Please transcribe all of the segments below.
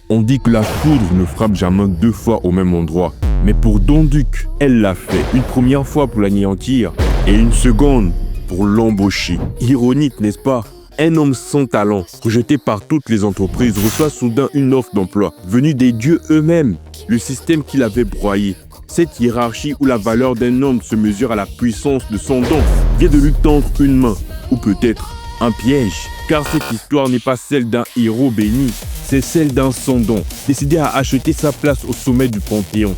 On dit que la foudre ne frappe jamais deux fois au même endroit. Mais pour Donduc, elle l'a fait une première fois pour l'anéantir et une seconde pour l'embaucher. Ironique, n'est-ce pas? Un homme sans talent, rejeté par toutes les entreprises, reçoit soudain une offre d'emploi, venue des dieux eux-mêmes, le système qu'il avait broyé. Cette hiérarchie où la valeur d'un homme se mesure à la puissance de son don vient de lui tendre une main, ou peut-être un piège, car cette histoire n'est pas celle d'un héros béni, c'est celle d'un sans don, décidé à acheter sa place au sommet du Panthéon.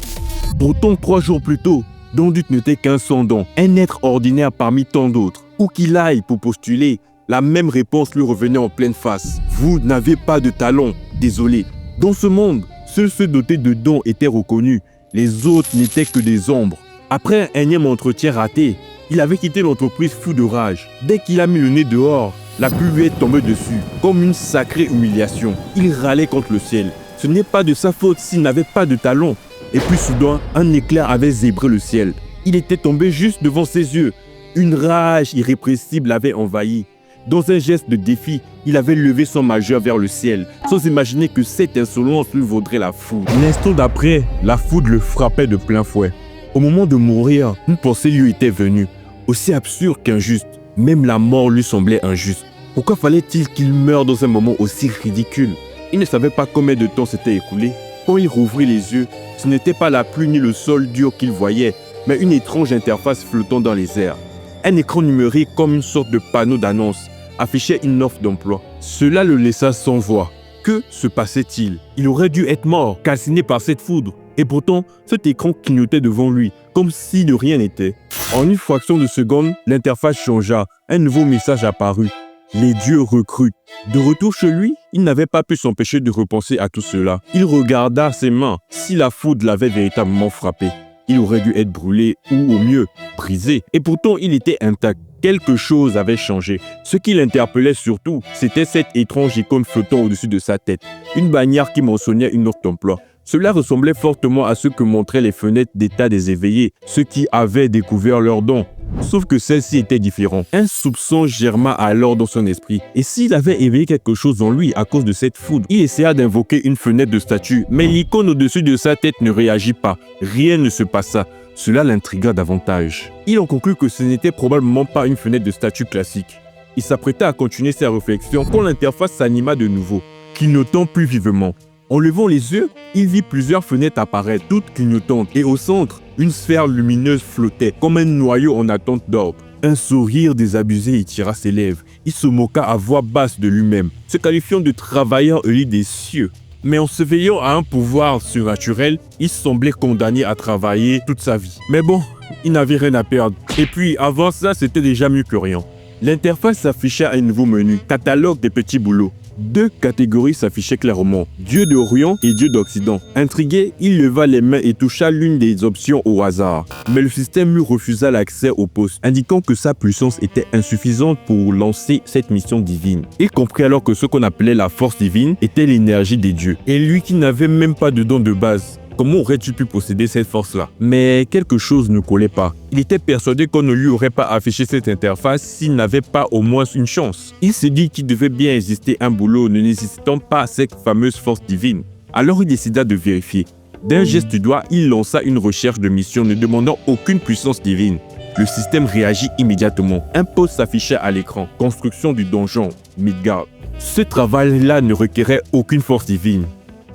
Pourtant, 3 jours plus tôt, Donduc n'était qu'un sans don, un être ordinaire parmi tant d'autres. Où qu'il aille pour postuler, la même réponse lui revenait en pleine face. Vous n'avez pas de talent, désolé. Dans ce monde, seuls ceux dotés de dons étaient reconnus. Les autres n'étaient que des ombres. Après un énième entretien raté, il avait quitté l'entreprise fou de rage. Dès qu'il a mis le nez dehors, la pluie lui est tombée dessus, comme une sacrée humiliation. Il râlait contre le ciel. Ce n'est pas de sa faute s'il n'avait pas de talent. Et puis soudain, un éclair avait zébré le ciel. Il était tombé juste devant ses yeux. Une rage irrépressible l'avait envahi. Dans un geste de défi, il avait levé son majeur vers le ciel, sans imaginer que cette insolence lui vaudrait la foudre. L'instant d'après, la foudre le frappait de plein fouet. Au moment de mourir, une pensée lui était venue, aussi absurde qu'injuste. Même la mort lui semblait injuste. Pourquoi fallait-il qu'il meure dans un moment aussi ridicule? Il ne savait pas combien de temps s'était écoulé. Quand il rouvrit les yeux, ce n'était pas la pluie ni le sol dur qu'il voyait, mais une étrange interface flottant dans les airs. Un écran numérique comme une sorte de panneau d'annonce affichait une offre d'emploi. Cela le laissa sans voix. Que se passait-il? Il aurait dû être mort, calciné par cette foudre. Et pourtant, cet écran clignotait devant lui, comme si de rien n'était. En une fraction de seconde, l'interface changea. Un nouveau message apparut. Les dieux recrutent. De retour chez lui, il n'avait pas pu s'empêcher de repenser à tout cela. Il regarda ses mains. Si la foudre l'avait véritablement frappé, il aurait dû être brûlé ou au mieux, brisé. Et pourtant, il était intact. Quelque chose avait changé. Ce qui l'interpellait surtout, c'était cette étrange icône flottant au-dessus de sa tête. Une bannière qui mentionnait une offre d'emploi. Cela ressemblait fortement à ce que montraient les fenêtres d'état des éveillés, ceux qui avaient découvert leurs dons. Sauf que celle-ci était différente. Un soupçon germa alors dans son esprit. Et s'il avait éveillé quelque chose en lui à cause de cette foudre? Il essaya d'invoquer une fenêtre de statue, mais l'icône au-dessus de sa tête ne réagit pas. Rien ne se passa. Cela l'intrigua davantage. Il en conclut que ce n'était probablement pas une fenêtre de statue classique. Il s'apprêta à continuer ses réflexions quand l'interface s'anima de nouveau, clignotant plus vivement. En levant les yeux, il vit plusieurs fenêtres apparaître, toutes clignotantes, et au centre, une sphère lumineuse flottait, comme un noyau en attente d'ordre. Un sourire désabusé y tira ses lèvres. Il se moqua à voix basse de lui-même, se qualifiant de travailleur élu des cieux. Mais en se veillant à un pouvoir surnaturel, il semblait condamné à travailler toute sa vie. Mais bon, il n'avait rien à perdre. Et puis, avant ça, c'était déjà mieux que rien. L'interface s'affichait à un nouveau menu, catalogue des petits boulots. 2 catégories s'affichaient clairement, Dieu d'Orient et Dieu d'Occident. Intrigué, il leva les mains et toucha l'une des options au hasard. Mais le système lui refusa l'accès au poste, indiquant que sa puissance était insuffisante pour lancer cette mission divine. Il comprit alors que ce qu'on appelait la force divine était l'énergie des dieux. Et lui qui n'avait même pas de don de base, comment aurait-il pu posséder cette force-là? Mais quelque chose ne collait pas. Il était persuadé qu'on ne lui aurait pas affiché cette interface s'il n'avait pas au moins une chance. Il se dit qu'il devait bien exister un boulot ne nécessitant pas cette fameuse force divine. Alors il décida de vérifier. D'un geste du doigt, il lança une recherche de mission ne demandant aucune puissance divine. Le système réagit immédiatement. Un poste s'affichait à l'écran. Construction du donjon, Midgard. Ce travail-là ne requérait aucune force divine.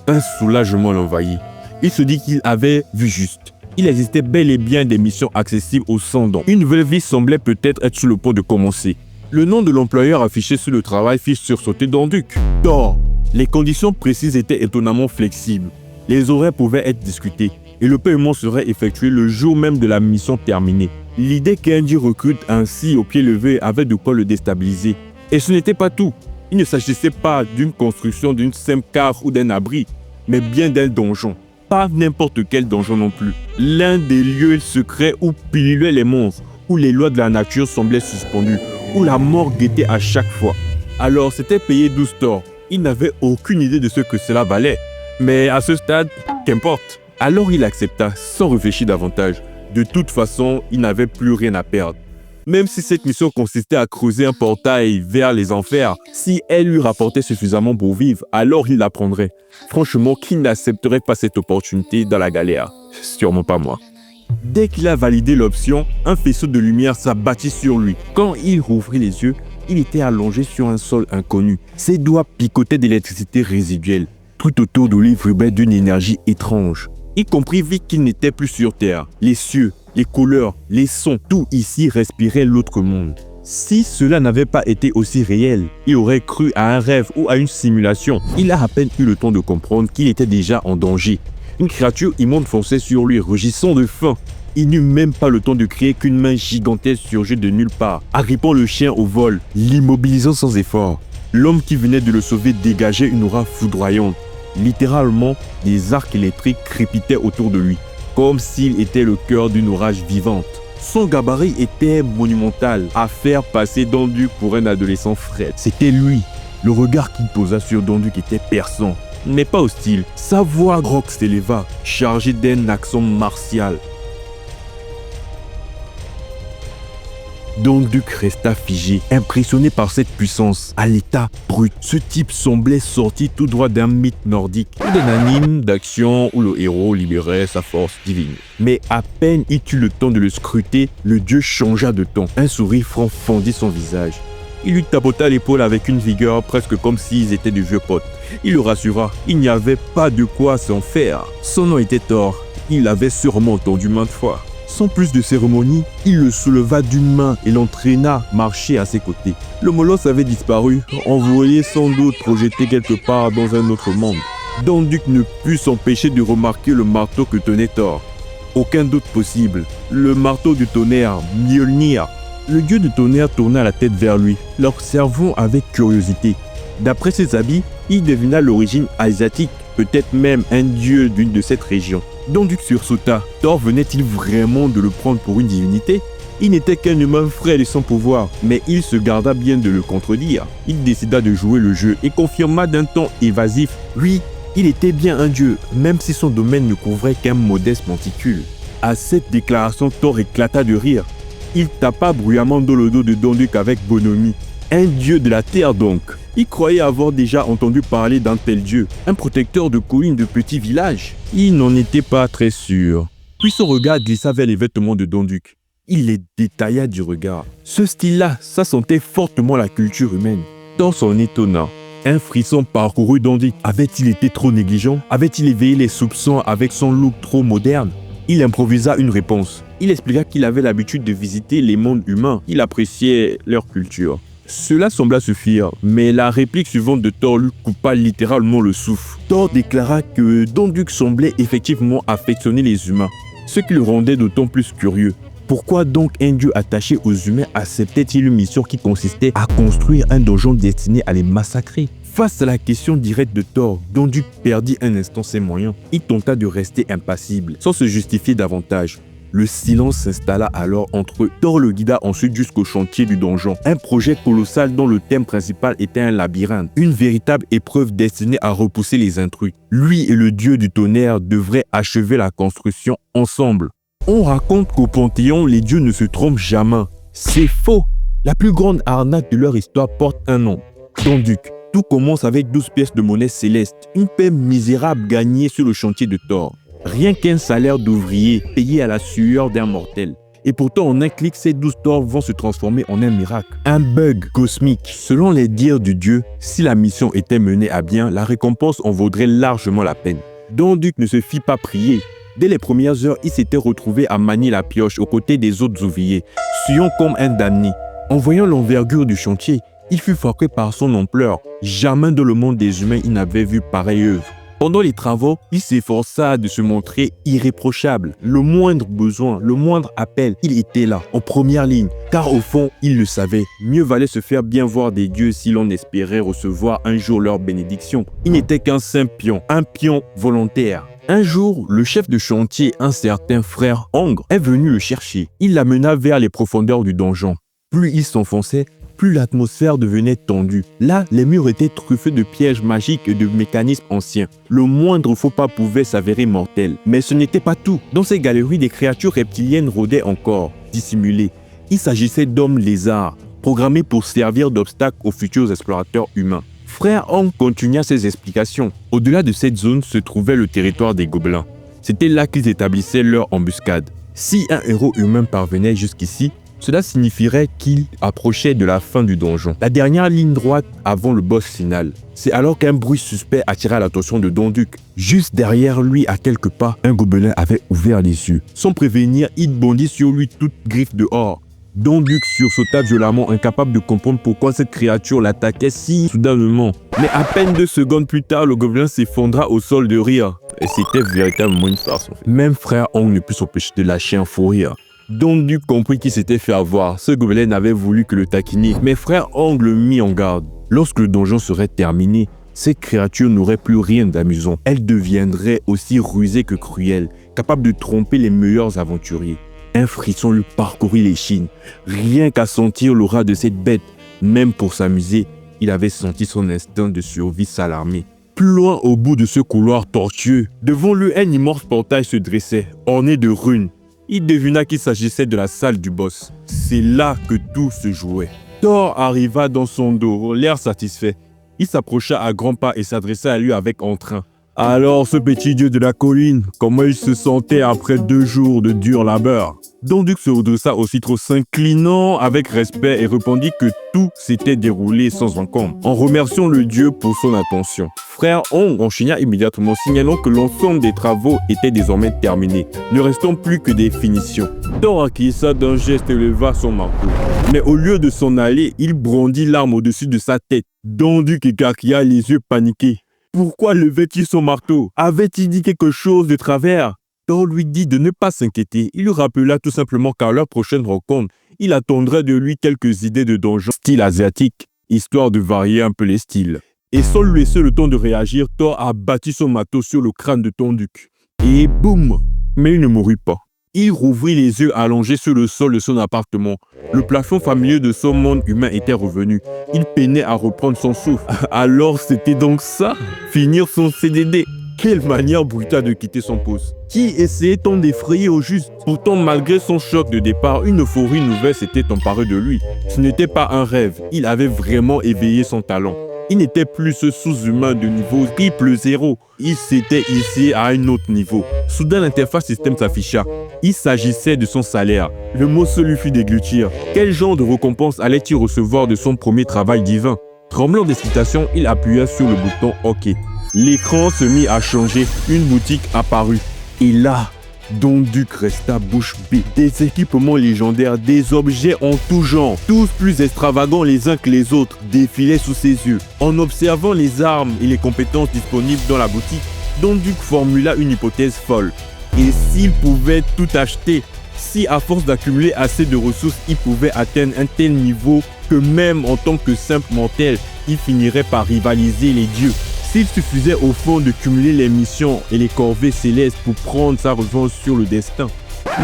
Un soulagement l'envahit. Il se dit qu'il avait vu juste. Il existait bel et bien des missions accessibles aux sans-dons. Une nouvelle vie semblait peut-être être sur le point de commencer. Le nom de l'employeur affiché sur le travail fit sursauter Donduc. Thor. Les conditions précises étaient étonnamment flexibles. Les horaires pouvaient être discutés et le paiement serait effectué le jour même de la mission terminée. L'idée qu'un dieu recrute ainsi au pied levé avait de quoi le déstabiliser. Et ce n'était pas tout. Il ne s'agissait pas d'une construction d'une simple cave ou d'un abri, mais bien d'un donjon. Pas n'importe quel donjon non plus. L'un des lieux secrets où pullulaient les monstres, où les lois de la nature semblaient suspendues, où la mort guettait à chaque fois. Alors c'était payé 12 thors. Il n'avait aucune idée de ce que cela valait. Mais à ce stade, qu'importe. Alors il accepta sans réfléchir davantage. De toute façon, il n'avait plus rien à perdre. Même si cette mission consistait à creuser un portail vers les enfers, si elle lui rapportait suffisamment pour vivre, alors il la prendrait. Franchement, qui n'accepterait pas cette opportunité dans la galère? Sûrement pas moi. Dès qu'il a validé l'option, un faisceau de lumière s'abattit sur lui. Quand il rouvrit les yeux, il était allongé sur un sol inconnu. Ses doigts picotaient d'électricité résiduelle. Tout autour de lui vibraient d'une énergie étrange. Il comprit vite qu'il n'était plus sur Terre. Les cieux, les couleurs, les sons, tout ici respirait l'autre monde. Si cela n'avait pas été aussi réel, il aurait cru à un rêve ou à une simulation. Il a à peine eu le temps de comprendre qu'il était déjà en danger. Une créature immonde fonçait sur lui, rugissant de faim. Il n'eut même pas le temps de crier qu'une main gigantesque surgit de nulle part, agrippant le chien au vol, l'immobilisant sans effort. L'homme qui venait de le sauver dégageait une aura foudroyante. Littéralement, des arcs électriques crépitaient autour de lui, comme s'il était le cœur d'une orage vivante. Son gabarit était monumental, à faire passer Donduc pour un adolescent frais. C'était lui. Le regard qu'il posa sur Donduc était perçant, mais pas hostile. Sa voix rauque s'éleva, chargée d'un accent martial. Donduc resta figé, impressionné par cette puissance, à l'état brut. Ce type semblait sorti tout droit d'un mythe nordique, d'un anime d'action où le héros libérait sa force divine. Mais à peine eut-il le temps de le scruter, le dieu changea de ton. Un sourire franc fendit son visage. Il lui tapota l'épaule avec une vigueur presque comme s'ils étaient de vieux potes. Il le rassura, il n'y avait pas de quoi s'en faire. Son nom était Thor, il l'avait sûrement entendu maintes fois. Sans plus de cérémonie, il le souleva d'une main et l'entraîna marcher à ses côtés. Le molosse avait disparu, envolé sans doute projeté quelque part dans un autre monde. Donduc ne put s'empêcher de remarquer le marteau que tenait Thor. Aucun doute possible, le marteau du tonnerre, Mjolnir. Le dieu du tonnerre tourna la tête vers lui, l'observant avec curiosité. D'après ses habits, il devina l'origine asiatique, peut-être même un dieu d'une de cette région. Donduc sursauta. Thor venait-il vraiment de le prendre pour une divinité? Il n'était qu'un humain frêle et sans pouvoir, mais il se garda bien de le contredire. Il décida de jouer le jeu et confirma d'un ton évasif. Oui, il était bien un dieu, même si son domaine ne couvrait qu'un modeste monticule. À cette déclaration, Thor éclata de rire. Il tapa bruyamment dans le dos de Donduc avec bonhomie. Un dieu de la terre donc. Il croyait avoir déjà entendu parler d'un tel dieu, un protecteur de collines de petits villages. Il n'en était pas très sûr. Puis son regard glissa vers les vêtements de Donduc. Il les détailla du regard. Ce style-là, ça sentait fortement la culture humaine. Thor s'en étonna. Un frisson parcourut Donduc. Avait-il été trop négligent? Avait-il éveillé les soupçons avec son look trop moderne? Il improvisa une réponse. Il expliqua qu'il avait l'habitude de visiter les mondes humains. Il appréciait leur culture. Cela sembla suffire, mais la réplique suivante de Thor lui coupa littéralement le souffle. Thor déclara que Donduc semblait effectivement affectionner les humains, ce qui le rendait d'autant plus curieux. Pourquoi donc un dieu attaché aux humains acceptait-il une mission qui consistait à construire un donjon destiné à les massacrer? Face à la question directe de Thor, Donduc perdit un instant ses moyens. Il tenta de rester impassible, sans se justifier davantage. Le silence s'installa alors entre eux. Thor le guida ensuite jusqu'au chantier du donjon. Un projet colossal dont le thème principal était un labyrinthe. Une véritable épreuve destinée à repousser les intrus. Lui et le dieu du tonnerre devraient achever la construction ensemble. On raconte qu'au Panthéon, les dieux ne se trompent jamais. C'est faux. La plus grande arnaque de leur histoire porte un nom. Donduc. Tout commence avec 12 pièces de monnaie céleste. Une paie misérable gagnée sur le chantier de Thor. Rien qu'un salaire d'ouvrier payé à la sueur d'un mortel. Et pourtant, en un clic, ces 12 Thor vont se transformer en un miracle. Un bug cosmique. Selon les dires du dieu, si la mission était menée à bien, la récompense en vaudrait largement la peine. Donduc ne se fit pas prier. Dès les premières heures, il s'était retrouvé à manier la pioche aux côtés des autres ouvriers, suant comme un damné. En voyant l'envergure du chantier, il fut frappé par son ampleur. Jamais dans le monde des humains il n'avait vu pareille œuvre. Pendant les travaux, il s'efforça de se montrer irréprochable. Le moindre besoin, le moindre appel, il était là, en première ligne. Car au fond, il le savait, mieux valait se faire bien voir des dieux si l'on espérait recevoir un jour leur bénédiction. Il n'était qu'un simple pion, un pion volontaire. Un jour, le chef de chantier, un certain frère Angre, est venu le chercher. Il l'amena vers les profondeurs du donjon. Plus il s'enfonçait, plus l'atmosphère devenait tendue. Là, les murs étaient truffés de pièges magiques et de mécanismes anciens. Le moindre faux pas pouvait s'avérer mortel. Mais ce n'était pas tout. Dans ces galeries, des créatures reptiliennes rôdaient encore, dissimulées. Il s'agissait d'hommes lézards, programmés pour servir d'obstacle aux futurs explorateurs humains. Frère Hong continua ses explications. Au-delà de cette zone se trouvait le territoire des gobelins. C'était là qu'ils établissaient leur embuscade. Si un héros humain parvenait jusqu'ici, cela signifierait qu'il approchait de la fin du donjon, la dernière ligne droite avant le boss final. C'est alors qu'un bruit suspect attira l'attention de Donduc. Juste derrière lui, à quelques pas, un gobelin avait ouvert les yeux. Sans prévenir, il bondit sur lui toute griffe dehors. Donduc sursauta violemment, incapable de comprendre pourquoi cette créature l'attaquait si soudainement. Mais à peine 2 secondes plus tard, le gobelin s'effondra au sol de rire. Et c'était véritablement une farce. Même frère Hong ne put s'empêcher de lâcher un fou rire. Donduc comprit qu'il s'était fait avoir. Ce gobelin n'avait voulu que le taquiner, mais frère Hong le mit en garde. Lorsque le donjon serait terminé, cette créature n'aurait plus rien d'amusant. Elle deviendrait aussi rusée que cruelle, capable de tromper les meilleurs aventuriers. Un frisson lui parcourut l'échine, rien qu'à sentir l'aura de cette bête. Même pour s'amuser, il avait senti son instinct de survie s'alarmer. Plus loin au bout de ce couloir tortueux, devant lui un immense portail se dressait, orné de runes. Il devina qu'il s'agissait de la salle du boss. C'est là que tout se jouait. Thor arriva dans son dos, l'air satisfait. Il s'approcha à grands pas et s'adressa à lui avec entrain. Alors, ce petit dieu de la colline, comment il se sentait après 2 jours de dur labeur? Donduc se redressa aussitôt, s'inclinant avec respect et répondit que tout s'était déroulé sans encombre, en remerciant le dieu pour son attention. Frère Hong enchaîna immédiatement, signalant que l'ensemble des travaux étaient désormais terminés, ne restant plus que des finitions. Thor acquiesça d'un geste et leva son marteau. Mais au lieu de s'en aller, il brandit l'arme au-dessus de sa tête. Donduc écarquilla les yeux paniqués. Pourquoi levait-il son marteau? Avait-il dit quelque chose de travers? Thor lui dit de ne pas s'inquiéter. Il lui rappela tout simplement qu'à leur prochaine rencontre, il attendrait de lui quelques idées de donjon style asiatique, histoire de varier un peu les styles. Et sans lui laisser le temps de réagir, Thor abattit son marteau sur le crâne de Donduc. Et boum! Mais il ne mourut pas. Il rouvrit les yeux allongés sur le sol de son appartement. Le plafond familier de son monde humain était revenu. Il peinait à reprendre son souffle. Alors c'était donc ça? Finir son CDD? Quelle manière brutale de quitter son poste. Qui essayait-on d'effrayer au juste? Pourtant, malgré son choc de départ, une euphorie nouvelle s'était emparée de lui. Ce n'était pas un rêve, il avait vraiment éveillé son talent. Il n'était plus ce sous-humain de niveau triple 0. Il s'était hissé à un autre niveau. Soudain, l'interface système s'afficha. Il s'agissait de son salaire. Le mot se lui fut déglutir. Quel genre de récompense allait-il recevoir de son premier travail divin? Tremblant d'excitation, il appuya sur le bouton OK. L'écran se mit à changer. Une boutique apparut. Et là, Donduc resta bouche bée. Des équipements légendaires, des objets en tout genre, tous plus extravagants les uns que les autres, défilaient sous ses yeux. En observant les armes et les compétences disponibles dans la boutique, Donduc formula une hypothèse folle. Et s'il pouvait tout acheter? Si à force d'accumuler assez de ressources, il pouvait atteindre un tel niveau que même en tant que simple mortel, il finirait par rivaliser les dieux. S'il suffisait au fond de cumuler les missions et les corvées célestes pour prendre sa revanche sur le destin.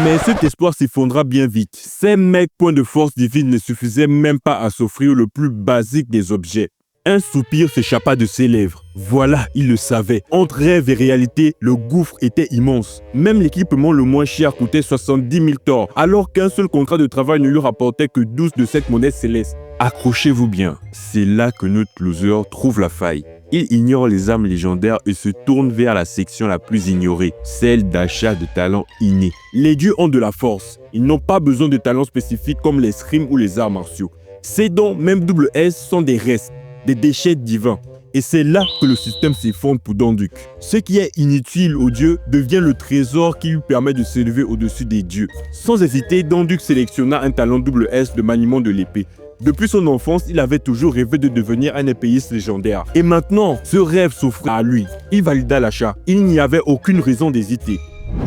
Mais cet espoir s'effondra bien vite. Ces mecs points de force divine ne suffisaient même pas à s'offrir le plus basique des objets. Un soupir s'échappa de ses lèvres. Voilà, il le savait. Entre rêve et réalité, le gouffre était immense. Même l'équipement le moins cher coûtait 70 000 Thor, alors qu'un seul contrat de travail ne lui rapportait que 12 de cette monnaie céleste. Accrochez-vous bien, c'est là que notre loser trouve la faille. Il ignore les armes légendaires et se tourne vers la section la plus ignorée, celle d'achat de talents innés. Les dieux ont de la force. Ils n'ont pas besoin de talents spécifiques comme les scrims ou les arts martiaux. Ces dons, même double S, sont des restes, des déchets divins. Et c'est là que le système s'effondre pour Donduc. Ce qui est inutile aux dieux devient le trésor qui lui permet de s'élever au-dessus des dieux. Sans hésiter, Donduc sélectionna un talent double S de maniement de l'épée. Depuis son enfance, il avait toujours rêvé de devenir un épéiste légendaire. Et maintenant, ce rêve s'offrait à lui. Il valida l'achat. Il n'y avait aucune raison d'hésiter.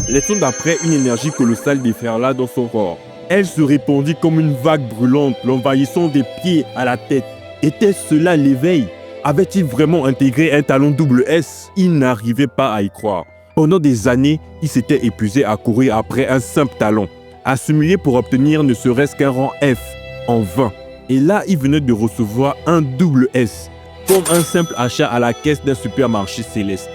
Laissons d'après une énergie colossale déferla dans son corps. Elle se répandit comme une vague brûlante, l'envahissant des pieds à la tête. Était-ce cela l'éveil? Avait-il vraiment intégré un talon double S? Il n'arrivait pas à y croire. Pendant des années, il s'était épuisé à courir après un simple talon, à s'humilier pour obtenir ne serait-ce qu'un rang F, en vain. Et là, il venait de recevoir un double S, comme un simple achat à la caisse d'un supermarché céleste.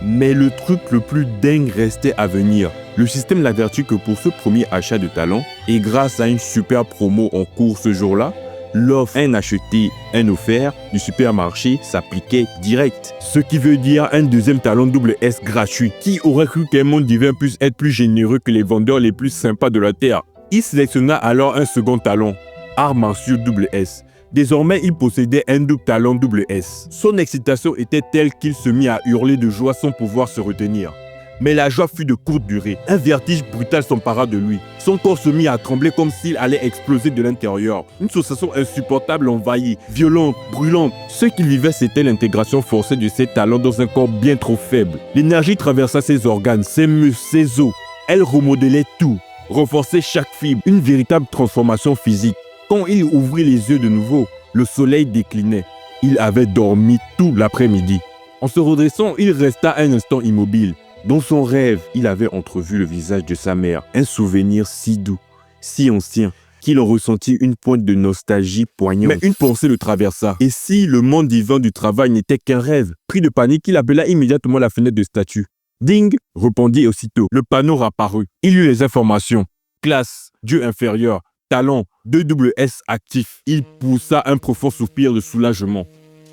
Mais le truc le plus dingue restait à venir. Le système l'avertit que pour ce premier achat de talent, et grâce à une super promo en cours ce jour-là, l'offre un acheté, un offert du supermarché s'appliquait direct. Ce qui veut dire un deuxième talent double S gratuit. Qui aurait cru qu'un monde divin puisse être plus généreux que les vendeurs les plus sympas de la Terre? Il sélectionna alors un second talent, art martiaux double S. Désormais, il possédait un double talent double S. Son excitation était telle qu'il se mit à hurler de joie sans pouvoir se retenir. Mais la joie fut de courte durée. Un vertige brutal s'empara de lui. Son corps se mit à trembler comme s'il allait exploser de l'intérieur. Une sensation insupportable l'envahit, violente, brûlante. Ce qu'il vivait, c'était l'intégration forcée de ses talents dans un corps bien trop faible. L'énergie traversa ses organes, ses muscles, ses os. Elle remodelait tout, renforçait chaque fibre. Une véritable transformation physique. Quand il ouvrit les yeux de nouveau, le soleil déclinait. Il avait dormi tout l'après-midi. En se redressant, il resta un instant immobile. Dans son rêve, il avait entrevu le visage de sa mère, un souvenir si doux, si ancien, qu'il en ressentit une pointe de nostalgie poignante. Mais une pensée le traversa. Et si le monde divin du travail n'était qu'un rêve? Pris de panique, il appela immédiatement la fenêtre de statut. Ding, répondit aussitôt. Le panneau apparut. Il eut les informations. Classe, Dieu inférieur, talent, 2S actif. Il poussa un profond soupir de soulagement.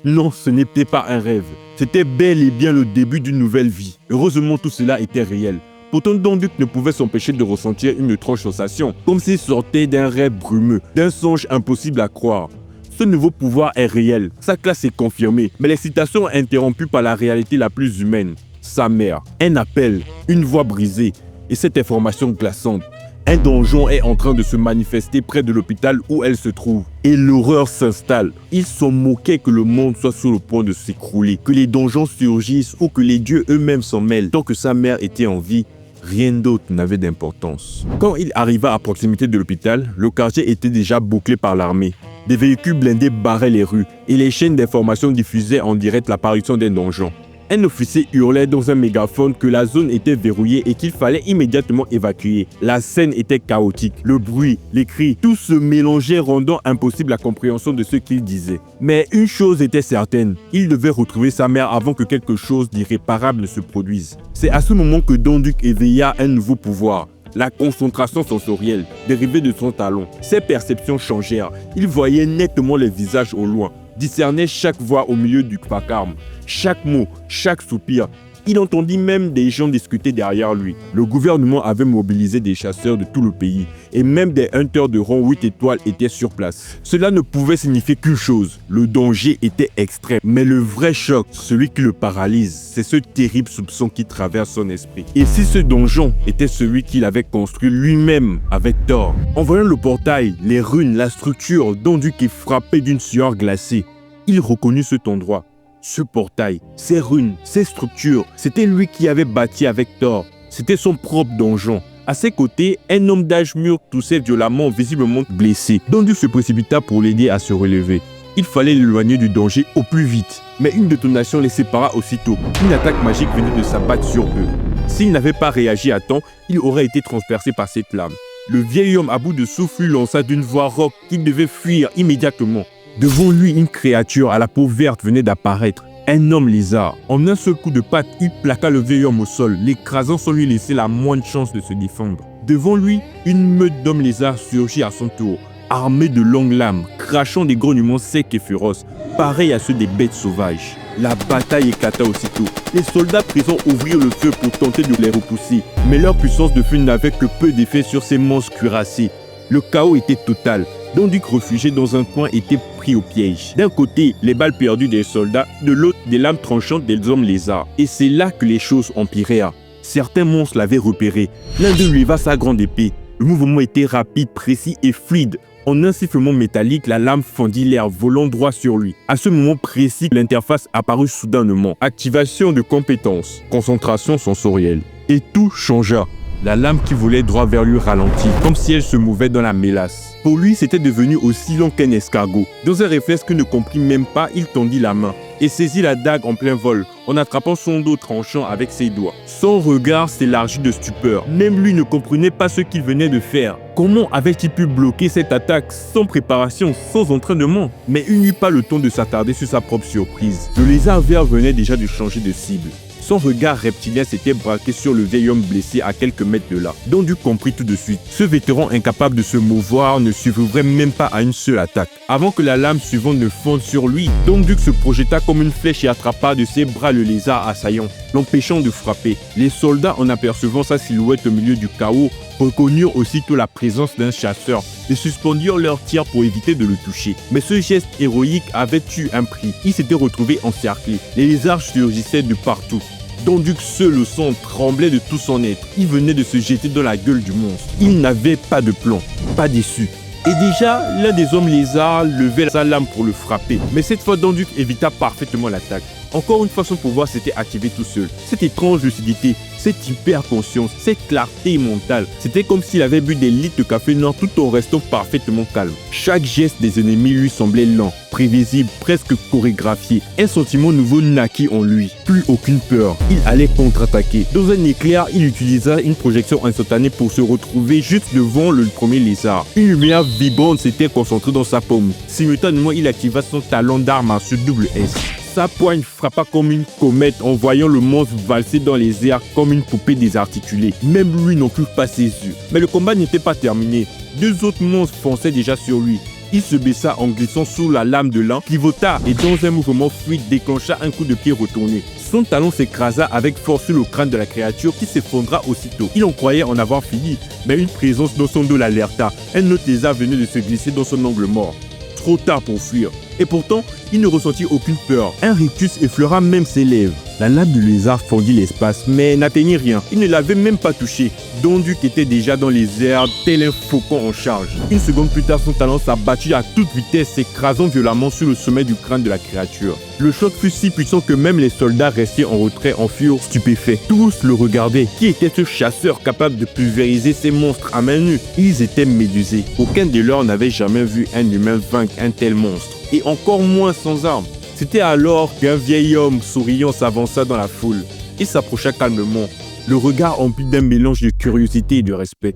Non, ce n'était pas un rêve. C'était bel et bien le début d'une nouvelle vie. Heureusement, tout cela était réel. Pourtant, Don Duc ne pouvait s'empêcher de ressentir une étrange sensation, comme s'il sortait d'un rêve brumeux, d'un songe impossible à croire. Ce nouveau pouvoir est réel, sa classe est confirmée, mais l'excitation est interrompue par la réalité la plus humaine. Sa mère, un appel, une voix brisée, et cette information glaçante. Un donjon est en train de se manifester près de l'hôpital où elle se trouve. Et l'horreur s'installe. Ils s'en moquaient que le monde soit sur le point de s'écrouler, que les donjons surgissent ou que les dieux eux-mêmes s'en mêlent. Tant que sa mère était en vie, rien d'autre n'avait d'importance. Quand il arriva à proximité de l'hôpital, le quartier était déjà bouclé par l'armée. Des véhicules blindés barraient les rues et les chaînes d'information diffusaient en direct l'apparition d'un donjon. Un officier hurlait dans un mégaphone que la zone était verrouillée et qu'il fallait immédiatement évacuer. La scène était chaotique. Le bruit, les cris, tout se mélangeait rendant impossible la compréhension de ce qu'il disait. Mais une chose était certaine, il devait retrouver sa mère avant que quelque chose d'irréparable ne se produise. C'est à ce moment que Don Duc éveilla un nouveau pouvoir. La concentration sensorielle, dérivée de son talon. Ses perceptions changèrent. Il voyait nettement les visages au loin, discernait chaque voix au milieu du vacarme, chaque mot, chaque soupir. Il entendit même des gens discuter derrière lui. Le gouvernement avait mobilisé des chasseurs de tout le pays et même des hunters de rang 8 étoiles étaient sur place. Cela ne pouvait signifier qu'une chose, le danger était extrême. Mais le vrai choc, celui qui le paralyse, c'est ce terrible soupçon qui traverse son esprit. Et si ce donjon était celui qu'il avait construit lui-même avec tort? En voyant le portail, les runes, la structure, Don Duc est frappé d'une sueur glacée. Il reconnut cet endroit. Ce portail, ces runes, ces structures, c'était lui qui avait bâti avec tort. C'était son propre donjon. À ses côtés, un homme d'âge mûr toussait violemment, visiblement blessé. Don Duc se précipita pour l'aider à se relever. Il fallait l'éloigner du danger au plus vite. Mais une détonation les sépara aussitôt. Une attaque magique venait de s'abattre sur eux. S'il n'avait pas réagi à temps, il aurait été transpercé par cette lame. Le vieil homme à bout de souffle lui lança d'une voix rauque qu'il devait fuir immédiatement. Devant lui, une créature à la peau verte venait d'apparaître. Un homme lézard. En un seul coup de patte, il plaqua le vieil homme au sol, l'écrasant sans lui laisser la moindre chance de se défendre. Devant lui, une meute d'hommes lézards surgit à son tour, armés de longues lames, crachant des grognements secs et féroces, pareils à ceux des bêtes sauvages. La bataille éclata aussitôt. Les soldats présents ouvrirent le feu pour tenter de les repousser, mais leur puissance de feu n'avait que peu d'effet sur ces monstres cuirassés. Le chaos était total. Don Duc, réfugié dans un coin, était pris au piège. D'un côté, les balles perdues des soldats, de l'autre, des lames tranchantes des hommes lézards. Et c'est là que les choses empirèrent. Certains monstres l'avaient repéré. L'un d'eux lui leva sa grande épée. Le mouvement était rapide, précis et fluide. En un sifflement métallique, la lame fendit l'air, volant droit sur lui. À ce moment précis, l'interface apparut soudainement. Activation de compétences, concentration sensorielle. Et tout changea. La lame qui volait droit vers lui ralentit, comme si elle se mouvait dans la mélasse. Pour lui, c'était devenu aussi long qu'un escargot. Dans un réflexe qu'il ne comprit même pas, il tendit la main et saisit la dague en plein vol, en attrapant son dos tranchant avec ses doigts. Son regard s'élargit de stupeur. Même lui ne comprenait pas ce qu'il venait de faire. Comment avait-il pu bloquer cette attaque sans préparation, sans entraînement? Mais il n'eut pas le temps de s'attarder sur sa propre surprise. Le lézard vert venait déjà de changer de cible. Son regard reptilien s'était braqué sur le vieil homme blessé à quelques mètres de là. Donduc comprit tout de suite. Ce vétéran incapable de se mouvoir ne survivrait même pas à une seule attaque. Avant que la lame suivante ne fonde sur lui, Donduc se projeta comme une flèche et attrapa de ses bras le lézard assaillant, l'empêchant de frapper. Les soldats, en apercevant sa silhouette au milieu du chaos, reconnurent aussitôt la présence d'un chasseur et suspendirent leur tir pour éviter de le toucher. Mais ce geste héroïque avait eu un prix. Il s'était retrouvé encerclé. Les lézards surgissaient de partout. Donduc seul au sang tremblait de tout son être. Il venait de se jeter dans la gueule du monstre. Il n'avait pas de plan, pas d'issue. Et déjà, l'un des hommes lézards levait sa lame pour le frapper. Mais cette fois, Donduc évita parfaitement l'attaque. Encore une fois, son pouvoir s'était activé tout seul. Cette étrange lucidité, cette hyper-conscience, cette clarté mentale, c'était comme s'il avait bu des litres de café noir tout en restant parfaitement calme. Chaque geste des ennemis lui semblait lent, prévisible, presque chorégraphié. Un sentiment nouveau naquit en lui. Plus aucune peur. Il allait contre-attaquer. Dans un éclair, il utilisa une projection instantanée pour se retrouver juste devant le premier lézard. Une lumière vibrante s'était concentrée dans sa paume. Simultanément, il activa son talon d'arme à ce double S. Sa poigne frappa comme une comète en voyant le monstre valser dans les airs comme une poupée désarticulée. Même lui n'en crut pas ses yeux. Mais le combat n'était pas terminé. Deux autres monstres fonçaient déjà sur lui. Il se baissa en glissant sous la lame de l'un, pivota et dans un mouvement fluide déclencha un coup de pied retourné. Son talon s'écrasa avec force sur le crâne de la créature qui s'effondra aussitôt. Il en croyait en avoir fini, mais une présence dans son dos l'alerta. Un autre lézard venait de se glisser dans son angle mort. Trop tard pour fuir. Et pourtant, il ne ressentit aucune peur. Un rictus effleura même ses lèvres. La lame du lézard fendit l'espace, mais n'atteignit rien. Il ne l'avait même pas touché. Donduc était déjà dans les airs, tel un faucon en charge. Une seconde plus tard, son talon s'abattit à toute vitesse, s'écrasant violemment sur le sommet du crâne de la créature. Le choc fut si puissant que même les soldats restés en retrait en furent stupéfaits. Tous le regardaient. Qui était ce chasseur capable de pulvériser ces monstres à main nue? Ils étaient médusés. Aucun de leurs n'avait jamais vu un humain vaincre un tel monstre. Et encore moins sans armes. C'était alors qu'un vieil homme souriant s'avança dans la foule. Il s'approcha calmement, le regard empli d'un mélange de curiosité et de respect.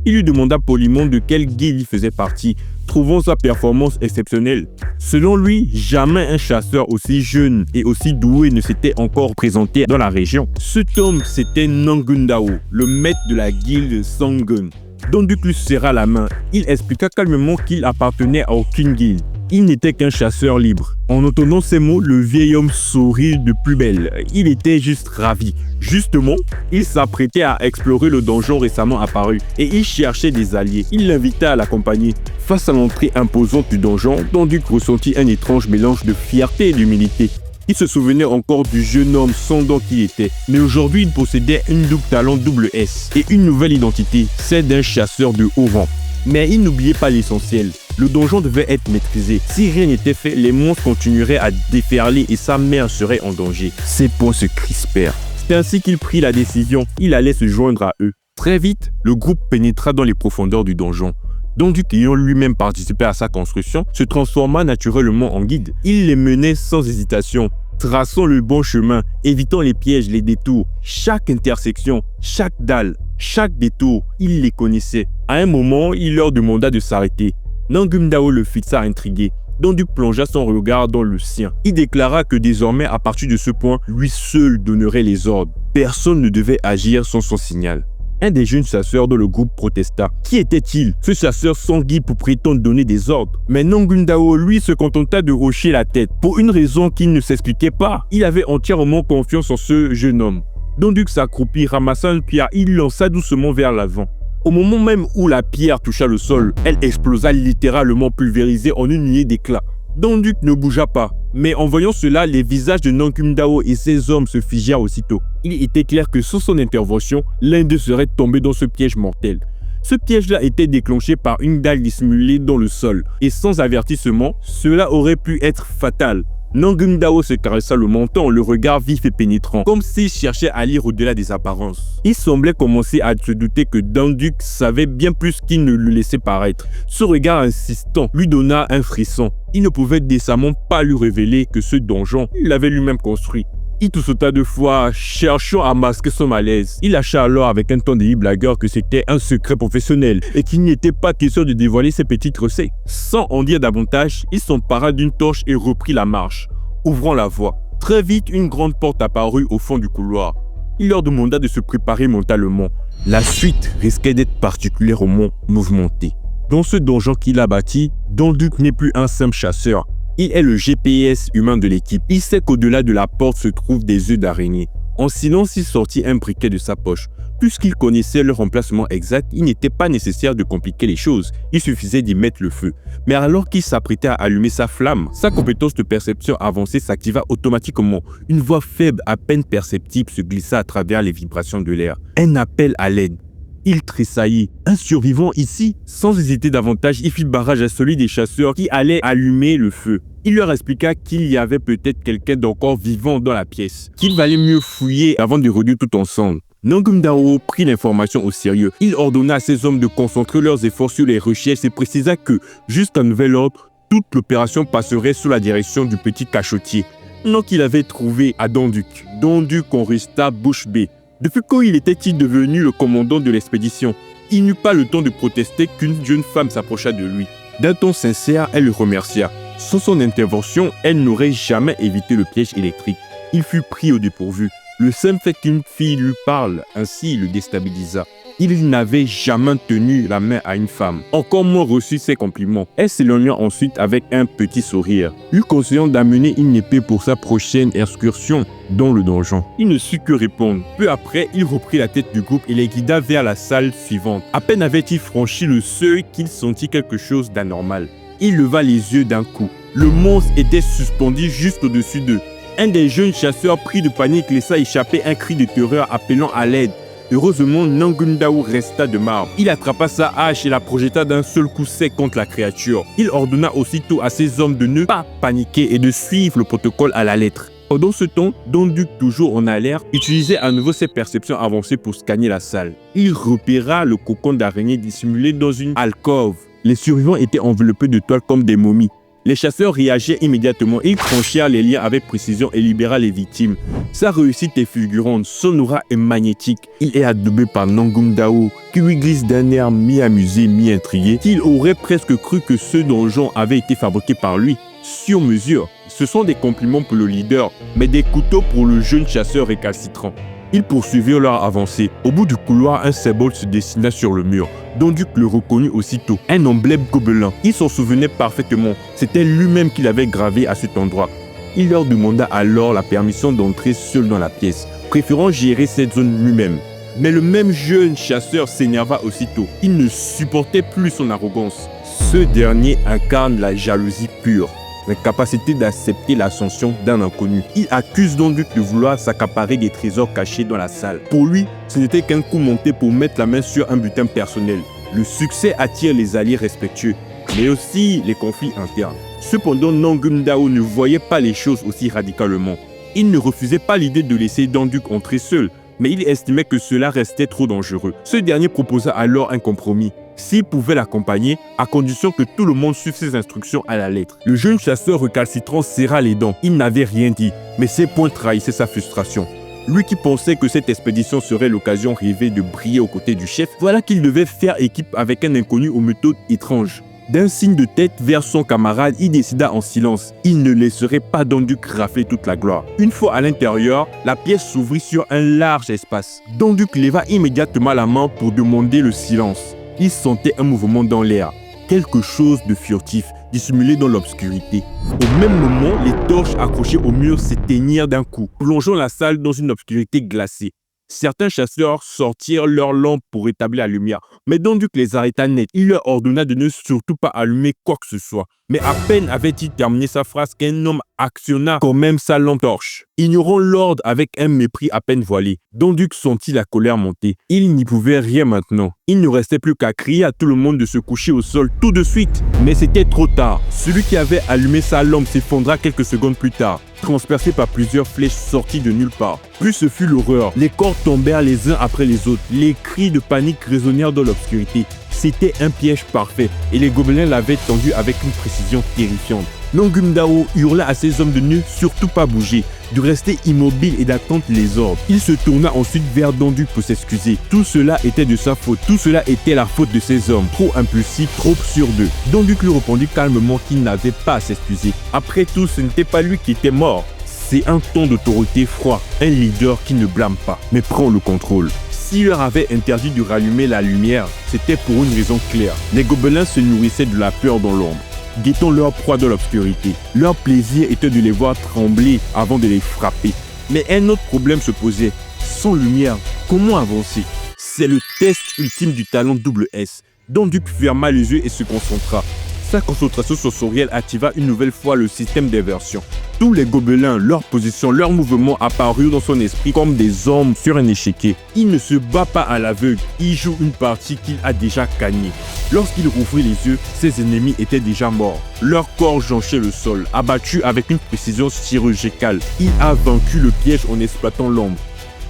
Il lui demanda poliment de quelle guilde il faisait partie, trouvant sa performance exceptionnelle. Selon lui, jamais un chasseur aussi jeune et aussi doué ne s'était encore présenté dans la région. Cet homme, c'était Nangundao, le maître de la guilde Sangun. Donduc lui serra la main. Il expliqua calmement qu'il appartenait à aucune guilde. Il n'était qu'un chasseur libre. En entendant ces mots, le vieil homme sourit de plus belle. Il était juste ravi. Justement, il s'apprêtait à explorer le donjon récemment apparu et il cherchait des alliés. Il l'invita à l'accompagner. Face à l'entrée imposante du donjon, Donduc ressentit un étrange mélange de fierté et d'humilité. Il se souvenait encore du jeune homme sans dents qu'il était. Mais aujourd'hui, il possédait une double talon double S et une nouvelle identité, celle d'un chasseur de haut rang. Mais il n'oubliait pas l'essentiel. Le donjon devait être maîtrisé. Si rien n'était fait, les monstres continueraient à déferler et sa mère serait en danger. Ses poings se crispèrent. C'est ainsi qu'il prit la décision. Il allait se joindre à eux. Très vite, le groupe pénétra dans les profondeurs du donjon. Donduc, ayant lui-même participé à sa construction, se transforma naturellement en guide. Il les menait sans hésitation, traçant le bon chemin, évitant les pièges, les détours. Chaque intersection, chaque dalle, chaque détour, il les connaissait. À un moment, il leur demanda de s'arrêter. Nangundao le fixa intrigué. Donduc plongea son regard dans le sien. Il déclara que désormais, à partir de ce point, lui seul donnerait les ordres. Personne ne devait agir sans son signal. Un des jeunes chasseurs de le groupe protesta. Qui était-il? Ce chasseur sans guide pour prétendre donner des ordres. Mais Nangundao, lui, se contenta de hocher la tête. Pour une raison qui ne s'expliquait pas. Il avait entièrement confiance en ce jeune homme. Donduc s'accroupit, ramassa une pierre, il lança doucement vers l'avant. Au moment même où la pierre toucha le sol, elle explosa littéralement pulvérisée en une nuée d'éclats. Donduc ne bougea pas, mais en voyant cela, les visages de Nangundao et ses hommes se figèrent aussitôt. Il était clair que sans son intervention, l'un d'eux serait tombé dans ce piège mortel. Ce piège-là était déclenché par une dalle dissimulée dans le sol, et sans avertissement, cela aurait pu être fatal. Nangundao se caressa le menton, le regard vif et pénétrant, comme s'il cherchait à lire au-delà des apparences. Il semblait commencer à se douter que Donduc savait bien plus qu'il ne le laissait paraître. Ce regard insistant lui donna un frisson. Il ne pouvait décemment pas lui révéler que ce donjon, il l'avait lui-même construit. Il toussauta deux fois, cherchant à masquer son malaise. Il lâcha alors avec un ton de blagueur que c'était un secret professionnel et qu'il n'était pas question de dévoiler ses petites recettes. Sans en dire davantage, il s'empara d'une torche et reprit la marche, ouvrant la voie. Très vite, une grande porte apparut au fond du couloir. Il leur demanda de se préparer mentalement. La suite risquait d'être particulièrement mouvementée. Dans ce donjon qu'il a bâti, Donduc n'est plus un simple chasseur. Il est le GPS humain de l'équipe. Il sait qu'au-delà de la porte se trouvent des œufs d'araignée. En silence, il sortit un briquet de sa poche. Puisqu'il connaissait leur emplacement exact, il n'était pas nécessaire de compliquer les choses. Il suffisait d'y mettre le feu. Mais alors qu'il s'apprêtait à allumer sa flamme, sa compétence de perception avancée s'activa automatiquement. Une voix faible, à peine perceptible, se glissa à travers les vibrations de l'air. Un appel à l'aide. Il tressaillit. Un survivant ici? Sans hésiter davantage, il fit barrage à celui des chasseurs qui allait allumer le feu. Il leur expliqua qu'il y avait peut-être quelqu'un d'encore vivant dans la pièce, qu'il valait mieux fouiller avant de réduire tout ensemble. Nangum Dao prit l'information au sérieux. Il ordonna à ses hommes de concentrer leurs efforts sur les recherches et précisa que, jusqu'à nouvel ordre, toute l'opération passerait sous la direction du petit cachotier, nom qu'il avait trouvé à Donduc. Donduc en resta bouche bée. Depuis quand il était-il devenu le commandant de l'expédition? Il n'eut pas le temps de protester qu'une jeune femme s'approcha de lui. D'un ton sincère, elle le remercia. Sans son intervention, elle n'aurait jamais évité le piège électrique. Il fut pris au dépourvu. Le simple fait qu'une fille lui parle ainsi le déstabilisa. Il n'avait jamais tenu la main à une femme, encore moins reçu ses compliments. Elle s'éloigna ensuite avec un petit sourire, lui conseillant d'amener une épée pour sa prochaine excursion dans le donjon. Il ne sut que répondre. Peu après, il reprit la tête du groupe et les guida vers la salle suivante. À peine avait-il franchi le seuil qu'il sentit quelque chose d'anormal. Il leva les yeux d'un coup. Le monstre était suspendu juste au-dessus d'eux. Un des jeunes chasseurs pris de panique laissa échapper un cri de terreur appelant à l'aide. Heureusement, Nangum Dao resta de marbre. Il attrapa sa hache et la projeta d'un seul coup sec contre la créature. Il ordonna aussitôt à ses hommes de ne pas paniquer et de suivre le protocole à la lettre. Pendant ce temps, Donduc, toujours en alerte, utilisait à nouveau ses perceptions avancées pour scanner la salle. Il repéra le cocon d'araignée dissimulé dans une alcôve. Les survivants étaient enveloppés de toiles comme des momies. Les chasseurs réagirent immédiatement. Ils franchirent les liens avec précision et libérèrent les victimes. Sa réussite est fulgurante, son aura est magnétique. Il est adoubé par Nangum Dao, qui lui glisse d'un air mi-amusé, mi-intrigué, qu'il aurait presque cru que ce donjon avait été fabriqué par lui, sur mesure. Ce sont des compliments pour le leader, mais des couteaux pour le jeune chasseur récalcitrant. Ils poursuivirent leur avancée. Au bout du couloir, un symbole se dessina sur le mur. Donduc le reconnut aussitôt. Un emblème gobelin. Il s'en souvenait parfaitement. C'était lui-même qui l'avait gravé à cet endroit. Il leur demanda alors la permission d'entrer seul dans la pièce, préférant gérer cette zone lui-même. Mais le même jeune chasseur s'énerva aussitôt. Il ne supportait plus son arrogance. Ce dernier incarne la jalousie pure, l'incapacité d'accepter l'ascension d'un inconnu. Il accuse Donduc de vouloir s'accaparer des trésors cachés dans la salle. Pour lui, ce n'était qu'un coup monté pour mettre la main sur un butin personnel. Le succès attire les alliés respectueux, mais aussi les conflits internes. Cependant, Nangum Dao ne voyait pas les choses aussi radicalement. Il ne refusait pas l'idée de laisser Donduc entrer seul, mais il estimait que cela restait trop dangereux. Ce dernier proposa alors un compromis. S'il pouvait l'accompagner, à condition que tout le monde suive ses instructions à la lettre. Le jeune chasseur recalcitrant serra les dents. Il n'avait rien dit, mais ses poings trahissaient sa frustration. Lui qui pensait que cette expédition serait l'occasion rêvée de briller aux côtés du chef, voilà qu'il devait faire équipe avec un inconnu aux méthodes étranges. D'un signe de tête vers son camarade, il décida en silence. Il ne laisserait pas Donduc rafler toute la gloire. Une fois à l'intérieur, la pièce s'ouvrit sur un large espace. Donduc leva immédiatement la main pour demander le silence. Il sentait un mouvement dans l'air, quelque chose de furtif, dissimulé dans l'obscurité. Au même moment, les torches accrochées au mur s'éteignirent d'un coup, plongeant la salle dans une obscurité glacée. Certains chasseurs sortirent leurs lampes pour rétablir la lumière, mais Donduc les arrêta net. Il leur ordonna de ne surtout pas allumer quoi que ce soit. Mais à peine avait-il terminé sa phrase qu'un homme actionna quand même sa lampe torche. Ignorant l'ordre avec un mépris à peine voilé, Donduc sentit la colère monter. Il n'y pouvait rien maintenant. Il ne restait plus qu'à crier à tout le monde de se coucher au sol tout de suite. Mais c'était trop tard. Celui qui avait allumé sa lampe s'effondra quelques secondes plus tard, transpercé par plusieurs flèches sorties de nulle part. Puis ce fut l'horreur. Les corps tombèrent les uns après les autres. Les cris de panique résonnèrent dans l'obscurité. C'était un piège parfait et les gobelins l'avaient tendu avec une précision terrifiante. Nangum Dao hurla à ses hommes de ne surtout pas bouger, de rester immobile et d'attendre les ordres. Il se tourna ensuite vers Donduc pour s'excuser. Tout cela était de sa faute. Tout cela était la faute de ses hommes, trop impulsifs, trop sûrs d'eux. Donduc lui répondit calmement qu'il n'avait pas à s'excuser. Après tout, ce n'était pas lui qui était mort. C'est un ton d'autorité froid, un leader qui ne blâme pas, mais prend le contrôle. S'il leur avait interdit de rallumer la lumière, c'était pour une raison claire. Les gobelins se nourrissaient de la peur dans l'ombre, guettant leur proie dans l'obscurité. Leur plaisir était de les voir trembler avant de les frapper. Mais un autre problème se posait. Sans lumière, comment avancer? C'est le test ultime du talent double S. Donduc ferma les yeux et se concentra. Sa concentration sensorielle activa une nouvelle fois le système d'inversion. Tous les gobelins, leurs positions, leurs mouvements apparurent dans son esprit comme des hommes sur un échiquier. Il ne se bat pas à l'aveugle, il joue une partie qu'il a déjà gagnée. Lorsqu'il rouvrit les yeux, ses ennemis étaient déjà morts. Leur corps jonchait le sol, abattu avec une précision chirurgicale. Il a vaincu le piège en exploitant l'ombre.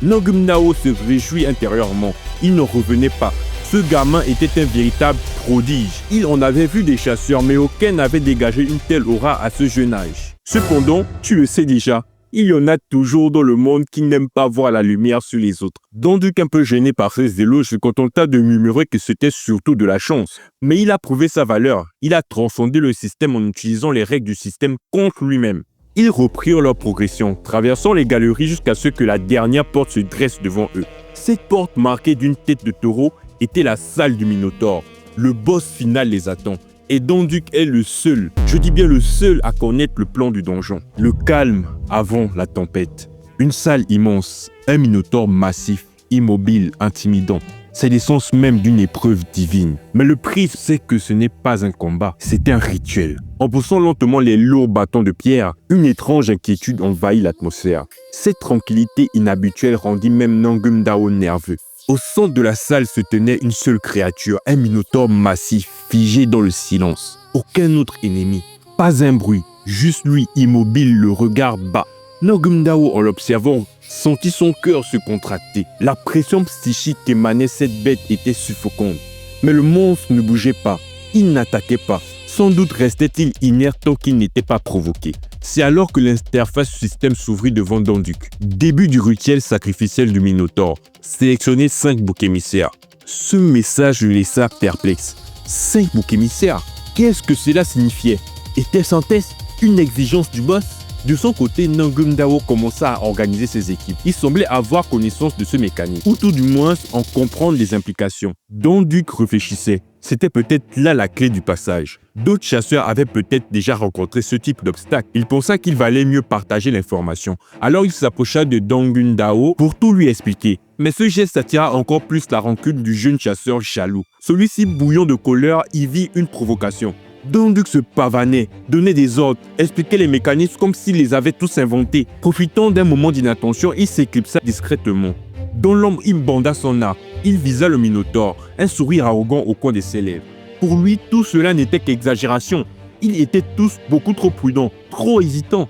Nangum Dao se réjouit intérieurement. Il ne revenait pas. Ce gamin était un véritable prodige. Il en avait vu des chasseurs, mais aucun n'avait dégagé une telle aura à ce jeune âge. Cependant, tu le sais déjà, il y en a toujours dans le monde qui n'aiment pas voir la lumière sur les autres. Donduc, un peu gêné par ces éloges, se contenta de murmurer que c'était surtout de la chance. Mais il a prouvé sa valeur. Il a transcendé le système en utilisant les règles du système contre lui-même. Ils reprirent leur progression, traversant les galeries jusqu'à ce que la dernière porte se dresse devant eux. Cette porte marquée d'une tête de taureau était la salle du Minotaure. Le boss final les attend. Et Donduc est le seul, je dis bien le seul à connaître le plan du donjon. Le calme avant la tempête. Une salle immense, un Minotaure massif, immobile, intimidant. C'est l'essence même d'une épreuve divine. Mais le prix, c'est que ce n'est pas un combat, c'est un rituel. En poussant lentement les lourds bâtons de pierre, une étrange inquiétude envahit l'atmosphère. Cette tranquillité inhabituelle rendit même Nangum Dao nerveux. Au centre de la salle se tenait une seule créature, un Minotaure massif, figé dans le silence. Aucun autre ennemi, pas un bruit, juste lui immobile, le regard bas. Nangum Dao, en l'observant, sentit son cœur se contracter. La pression psychique qu'émanait cette bête était suffocante. Mais le monstre ne bougeait pas, il n'attaquait pas. Sans doute restait-il inerte tant qu'il n'était pas provoqué. C'est alors que l'interface système s'ouvrit devant Donduc. Début du rituel sacrificiel du Minotaure. Sélectionnez 5 boucs émissaires. Ce message le laissa perplexe. 5 boucs émissaires? Qu'est-ce que cela signifiait? Était-ce un test? Une exigence du boss? De son côté, Nangum Dao commença à organiser ses équipes. Il semblait avoir connaissance de ce mécanisme, ou tout du moins en comprendre les implications. Donduc réfléchissait. C'était peut-être là la clé du passage. D'autres chasseurs avaient peut-être déjà rencontré ce type d'obstacle. Il pensa qu'il valait mieux partager l'information. Alors il s'approcha de Nangum Dao pour tout lui expliquer. Mais ce geste attira encore plus la rancune du jeune chasseur jaloux. Celui-ci, bouillant de colère, y vit une provocation. Donduc se pavanait, donnait des ordres, expliquait les mécanismes comme s'il les avait tous inventés. Profitant d'un moment d'inattention, il s'éclipsa discrètement. Dans l'ombre, il banda son arc. Il visa le Minotaure, un sourire arrogant au coin de ses lèvres. Pour lui, tout cela n'était qu'exagération. Ils étaient tous beaucoup trop prudents, trop hésitants.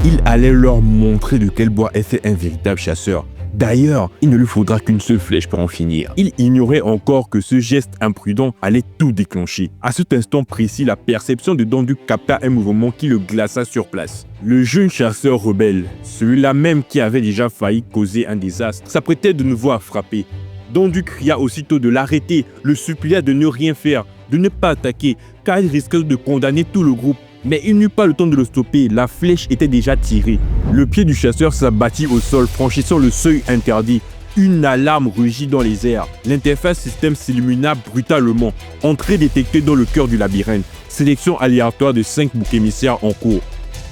Il allait leur montrer de quel bois était un véritable chasseur. D'ailleurs, il ne lui faudra qu'une seule flèche pour en finir. Il ignorait encore que ce geste imprudent allait tout déclencher. À cet instant précis, la perception de Donduc capta un mouvement qui le glaça sur place. Le jeune chasseur rebelle, celui-là même qui avait déjà failli causer un désastre, s'apprêtait de nouveau à frapper. Donduc cria aussitôt de l'arrêter, le supplia de ne rien faire, de ne pas attaquer, car il risquait de condamner tout le groupe. Mais il n'eut pas le temps de le stopper, la flèche était déjà tirée. Le pied du chasseur s'abattit au sol, franchissant le seuil interdit. Une alarme rugit dans les airs. L'interface système s'illumina brutalement. Entrée détectée dans le cœur du labyrinthe. Sélection aléatoire de 5 boucs émissaires en cours.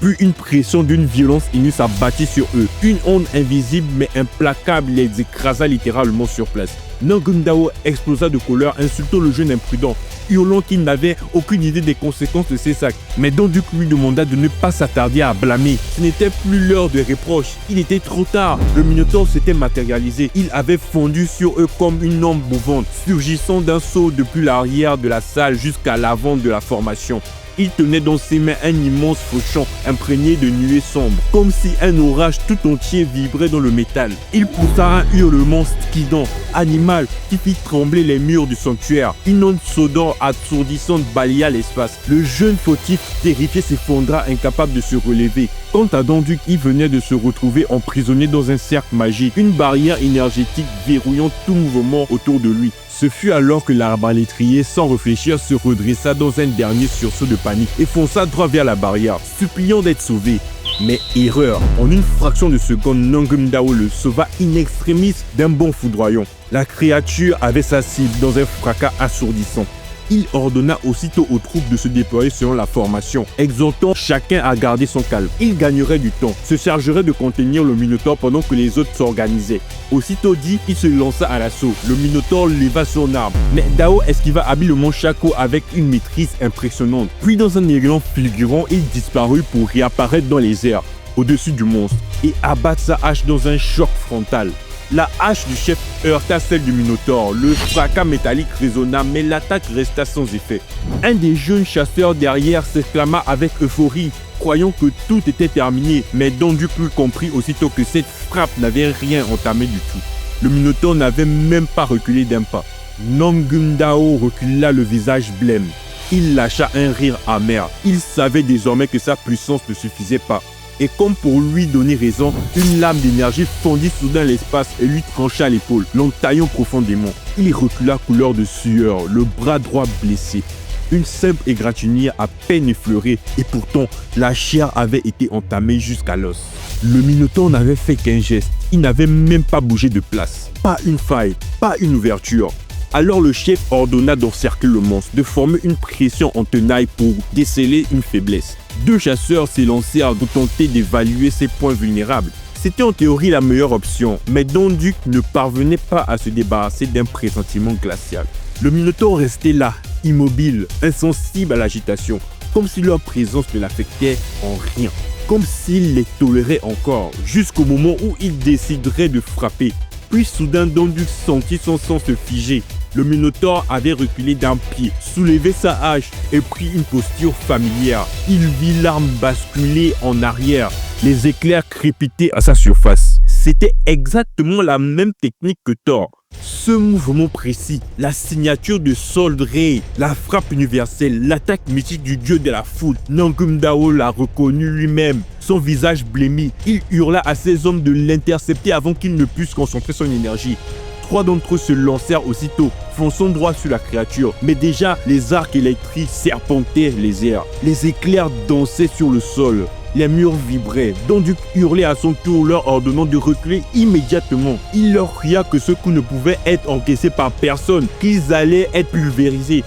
Puis une pression d'une violence inouïe s'abattit sur eux. Une onde invisible mais implacable les écrasa littéralement sur place. Nangum Dao explosa de colère, insultant le jeune imprudent, hurlant qu'il n'avait aucune idée des conséquences de ses actes. Mais Donduc lui demanda de ne pas s'attarder à blâmer. Ce n'était plus l'heure de reproches. Il était trop tard. Le Minotaure s'était matérialisé. Il avait fondu sur eux comme une ombre mouvante, surgissant d'un saut depuis l'arrière de la salle jusqu'à l'avant de la formation. Il tenait dans ses mains un immense fauchon imprégné de nuées sombres, comme si un orage tout entier vibrait dans le métal. Il poussa un hurlement strident, animal, qui fit trembler les murs du sanctuaire. Une onde sonore assourdissante balaya l'espace. Le jeune fautif terrifié s'effondra, incapable de se relever. Quant à Donduc, il venait de se retrouver emprisonné dans un cercle magique, une barrière énergétique verrouillant tout mouvement autour de lui. Ce fut alors que l'arbalétrier, sans réfléchir, se redressa dans un dernier sursaut de panique et fonça droit vers la barrière, suppliant d'être sauvé. Mais erreur, en une fraction de seconde, Nangum Dao le sauva in extremis d'un bond foudroyant. La créature avait sa cible dans un fracas assourdissant. Il ordonna aussitôt aux troupes de se déployer selon la formation, exhortant chacun à garder son calme. Il gagnerait du temps, se chargerait de contenir le Minotaure pendant que les autres s'organisaient. Aussitôt dit, il se lança à l'assaut. Le Minotaure leva son arme, mais Dao esquiva habilement Shako avec une maîtrise impressionnante. Puis dans un élan fulgurant, il disparut pour réapparaître dans les airs, au-dessus du monstre, et abattre sa hache dans un choc frontal. La hache du chef heurta celle du Minotaure. Le fracas métallique résonna, mais l'attaque resta sans effet. Un des jeunes chasseurs derrière s'exclama avec euphorie, croyant que tout était terminé, mais Donduc comprit aussitôt que cette frappe n'avait rien entamé du tout. Le Minotaure n'avait même pas reculé d'un pas. Nangum Dao recula le visage blême. Il lâcha un rire amer. Il savait désormais que sa puissance ne suffisait pas. Et comme pour lui donner raison, une lame d'énergie fondit soudain l'espace et lui trancha l'épaule, l'entaillant profondément. Il recula couleur de sueur, le bras droit blessé. Une simple égratignure à peine effleurée, et pourtant la chair avait été entamée jusqu'à l'os. Le Minotaure n'avait fait qu'un geste, il n'avait même pas bougé de place. Pas une faille, pas une ouverture. Alors le chef ordonna d'encercler le monstre, de former une pression en tenaille pour déceler une faiblesse. Deux chasseurs s'élancèrent pour tenter d'évaluer ses points vulnérables. C'était en théorie la meilleure option, mais Donduc ne parvenait pas à se débarrasser d'un pressentiment glacial. Le Minotaure restait là, immobile, insensible à l'agitation, comme si leur présence ne l'affectait en rien. Comme s'il les tolérait encore, jusqu'au moment où il déciderait de frapper. Puis soudain Donduc sentit son sang se figer. Le Minotaure avait reculé d'un pied, soulevé sa hache et pris une posture familière. Il vit l'arme basculer en arrière, les éclairs crépitaient à sa surface. C'était exactement la même technique que Thor. Ce mouvement précis, la signature de Soul Ray, la frappe universelle, l'attaque mythique du dieu de la foule, Nangum Dao l'a reconnu lui-même. Son visage blêmi, il hurla à ses hommes de l'intercepter avant qu'ils ne puissent concentrer son énergie. Trois d'entre eux se lancèrent aussitôt, fonçant droit sur la créature. Mais déjà, les arcs électriques serpentaient les airs. Les éclairs dansaient sur le sol. Les murs vibraient. Donduc hurlait à son tour, leur ordonnant de reculer immédiatement. Il leur cria que ce coup ne pouvait être encaissé par personne, qu'ils allaient être pulvérisés.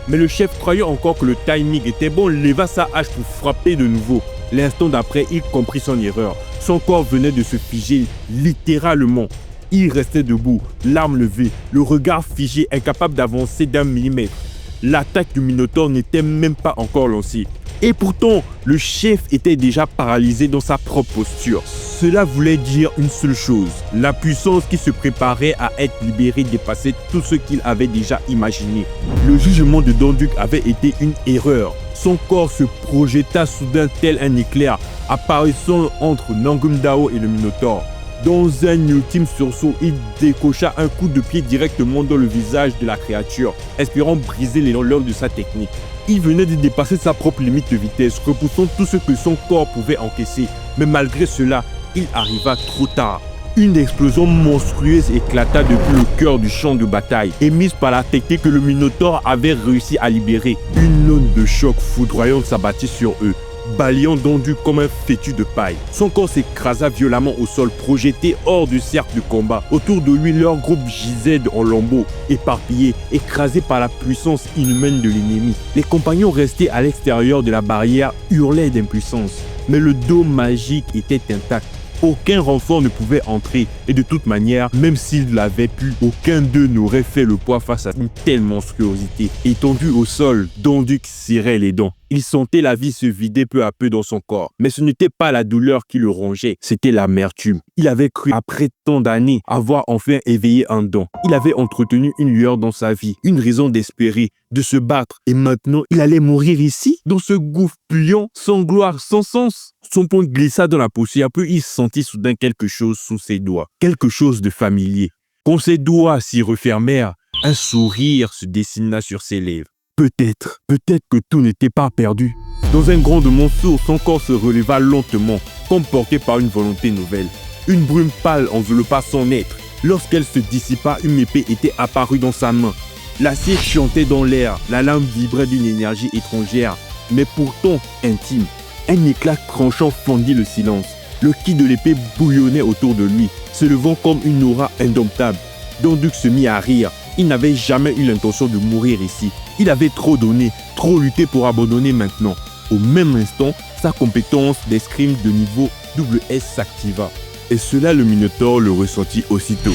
Mais le chef, croyant encore que le timing était bon, leva sa hache pour frapper de nouveau. L'instant d'après, il comprit son erreur. Son corps venait de se figer, littéralement. Il restait debout, l'arme levée, le regard figé, incapable d'avancer d'un millimètre. L'attaque du Minotaure n'était même pas encore lancée. Et pourtant, le chef était déjà paralysé dans sa propre posture. Cela voulait dire une seule chose. La puissance qui se préparait à être libérée dépassait tout ce qu'il avait déjà imaginé. Le jugement de Donduc avait été une erreur. Son corps se projeta soudain tel un éclair, apparaissant entre Nangum Dao et le Minotaure. Dans un ultime sursaut, il décocha un coup de pied directement dans le visage de la créature, espérant briser l'élan de sa technique. Il venait de dépasser sa propre limite de vitesse, repoussant tout ce que son corps pouvait encaisser. Mais malgré cela, il arriva trop tard. Une explosion monstrueuse éclata depuis le cœur du champ de bataille, émise par la technique que le Minotaure avait réussi à libérer. Une onde de choc foudroyante s'abattit sur eux, balayant Donduc comme un fétu de paille. Son corps s'écrasa violemment au sol, projeté hors du cercle de combat. Autour de lui, leur groupe gisait en lambeaux, éparpillés, écrasés par la puissance inhumaine de l'ennemi. Les compagnons restés à l'extérieur de la barrière hurlaient d'impuissance, mais le dôme magique était intact. Aucun renfort ne pouvait entrer et de toute manière, même s'il l'avait pu, aucun d'eux n'aurait fait le poids face à une telle monstruosité. Étendu au sol, Donduc serrait les dents. Il sentait la vie se vider peu à peu dans son corps. Mais ce n'était pas la douleur qui le rongeait, c'était l'amertume. Il avait cru, après tant d'années, avoir enfin éveillé un don. Il avait entretenu une lueur dans sa vie, une raison d'espérer, de se battre. Et maintenant, il allait mourir ici, dans ce gouffre pliant, sans gloire, sans sens. Son poing glissa dans la poussière, puis il sentit soudain quelque chose sous ses doigts. Quelque chose de familier. Quand ses doigts s'y refermèrent, un sourire se dessina sur ses lèvres. Peut-être que tout n'était pas perdu. Dans un grondement sourd, son corps se releva lentement, comme porté par une volonté nouvelle. Une brume pâle enveloppa son être. Lorsqu'elle se dissipa, une épée était apparue dans sa main. L'acier chantait dans l'air, la lame vibrait d'une énergie étrangère, mais pourtant intime. Un éclat tranchant fendit le silence. Le ki de l'épée bouillonnait autour de lui, se levant comme une aura indomptable. Donduc se mit à rire. Il n'avait jamais eu l'intention de mourir ici. Il avait trop donné, trop lutté pour abandonner maintenant. Au même instant, sa compétence d'escrime de niveau WS s'activa. Et cela, le Minotaure le ressentit aussitôt.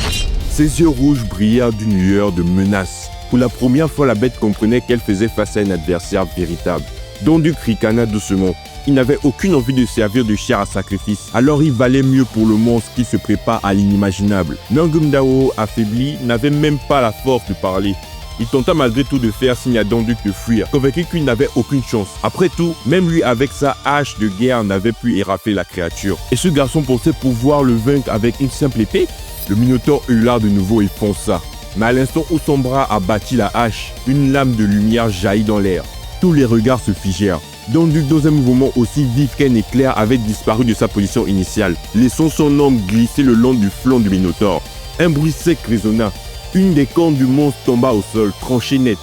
Ses yeux rouges brillèrent d'une lueur de menace. Pour la première fois, la bête comprenait qu'elle faisait face à un adversaire véritable. Donduc ricana doucement. Il n'avait aucune envie de servir de chair à sacrifice. Alors il valait mieux pour le monstre qui se prépare à l'inimaginable. Nangum Dao, affaibli, n'avait même pas la force de parler. Il tenta malgré tout de faire signe à Donduc de fuir, convaincu qu'il n'avait aucune chance. Après tout, même lui avec sa hache de guerre n'avait pu érafler la créature. Et ce garçon pensait pouvoir le vaincre avec une simple épée? Le Minotaure hurla de nouveau et fonça. Mais à l'instant où son bras abattit la hache, une lame de lumière jaillit dans l'air. Tous les regards se figèrent. Donduc, dans un mouvement aussi vif qu'un éclair, avait disparu de sa position initiale, laissant son homme glisser le long du flanc du Minotaure. Un bruit sec résonna. Une des cornes du monstre tomba au sol, tranchée net.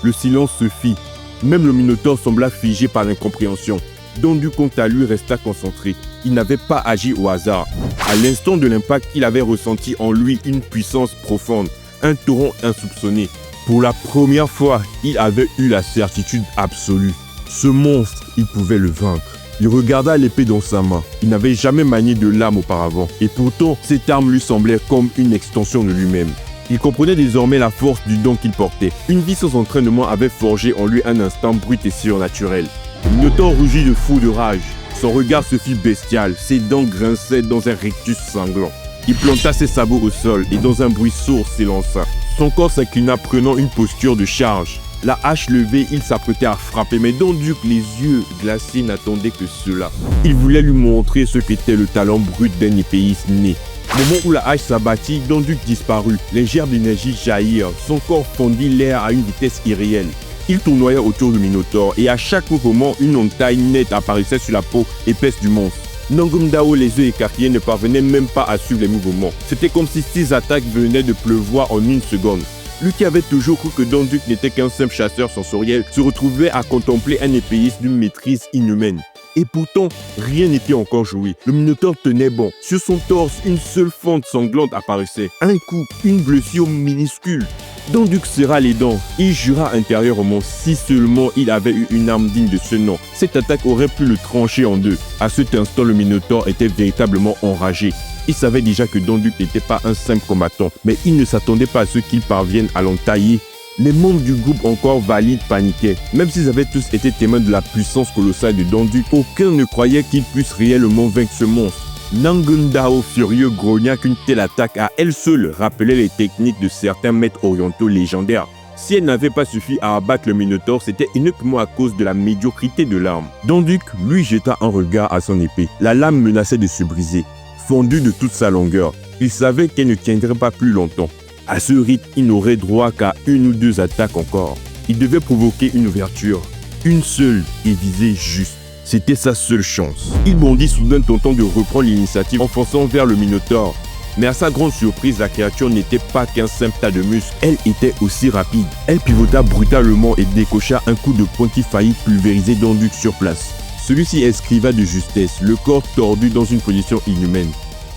Le silence se fit. Même le Minotaure sembla figé par l'incompréhension. Donduc, quant à lui, resta concentré. Il n'avait pas agi au hasard. À l'instant de l'impact, il avait ressenti en lui une puissance profonde, un torrent insoupçonné. Pour la première fois, il avait eu la certitude absolue. Ce monstre, il pouvait le vaincre. Il regarda l'épée dans sa main. Il n'avait jamais manié de lame auparavant. Et pourtant, cette arme lui semblait comme une extension de lui-même. Il comprenait désormais la force du don qu'il portait. Une vie sans entraînement avait forgé en lui un instinct brut et surnaturel. Le Minotaure rugit de fou de rage. Son regard se fit bestial. Ses dents grinçaient dans un rictus sanglant. Il planta ses sabots au sol et dans un bruit sourd s'élança. Son corps s'inclina prenant une posture de charge. La hache levée, il s'apprêtait à frapper, mais Donduc, les yeux glacés, n'attendait que cela. Il voulait lui montrer ce qu'était le talent brut d'un épéiste né. Au moment où la hache s'abattit, Donduc disparut. Les gerbes d'énergie jaillirent. Son corps fondit l'air à une vitesse irréelle. Il tournoya autour du Minotaure et à chaque mouvement, une entaille nette apparaissait sur la peau épaisse du monstre. Nangum Dao, les yeux écarquillés, ne parvenait même pas à suivre les mouvements. C'était comme si 6 attaques venaient de pleuvoir en une seconde. Lui qui avait toujours cru que Donduc n'était qu'un simple chasseur sensoriel se retrouvait à contempler un épéiste d'une maîtrise inhumaine. Et pourtant, rien n'était encore joué. Le Minotaure tenait bon. Sur son torse, une seule fente sanglante apparaissait. Un coup, une blessure minuscule. Donduc serra les dents. Il jura intérieurement si seulement il avait eu une arme digne de ce nom. Cette attaque aurait pu le trancher en deux. À cet instant, le Minotaure était véritablement enragé. Il savait déjà que Donduc n'était pas un simple combattant, mais il ne s'attendait pas à ce qu'il parvienne à l'entailler. Les membres du groupe encore valides paniquaient. Même s'ils avaient tous été témoins de la puissance colossale de Donduc, aucun ne croyait qu'il puisse réellement vaincre ce monstre. Nangum Dao, furieux, grogna qu'une telle attaque à elle seule rappelait les techniques de certains maîtres orientaux légendaires. Si elle n'avait pas suffi à abattre le Minotaure, c'était uniquement à cause de la médiocrité de l'arme. Donduc lui jeta un regard à son épée. La lame menaçait de se briser. Fondue de toute sa longueur, il savait qu'elle ne tiendrait pas plus longtemps. À ce rythme, il n'aurait droit qu'à 1 ou 2 attaques encore. Il devait provoquer une ouverture, une seule, et viser juste. C'était sa seule chance. Il bondit soudain, tentant de reprendre l'initiative en fonçant vers le Minotaure. Mais à sa grande surprise, la créature n'était pas qu'un simple tas de muscles. Elle était aussi rapide. Elle pivota brutalement et décocha un coup de poing qui faillit pulvériser Donduc sur place. Celui-ci esquiva de justesse, le corps tordu dans une position inhumaine.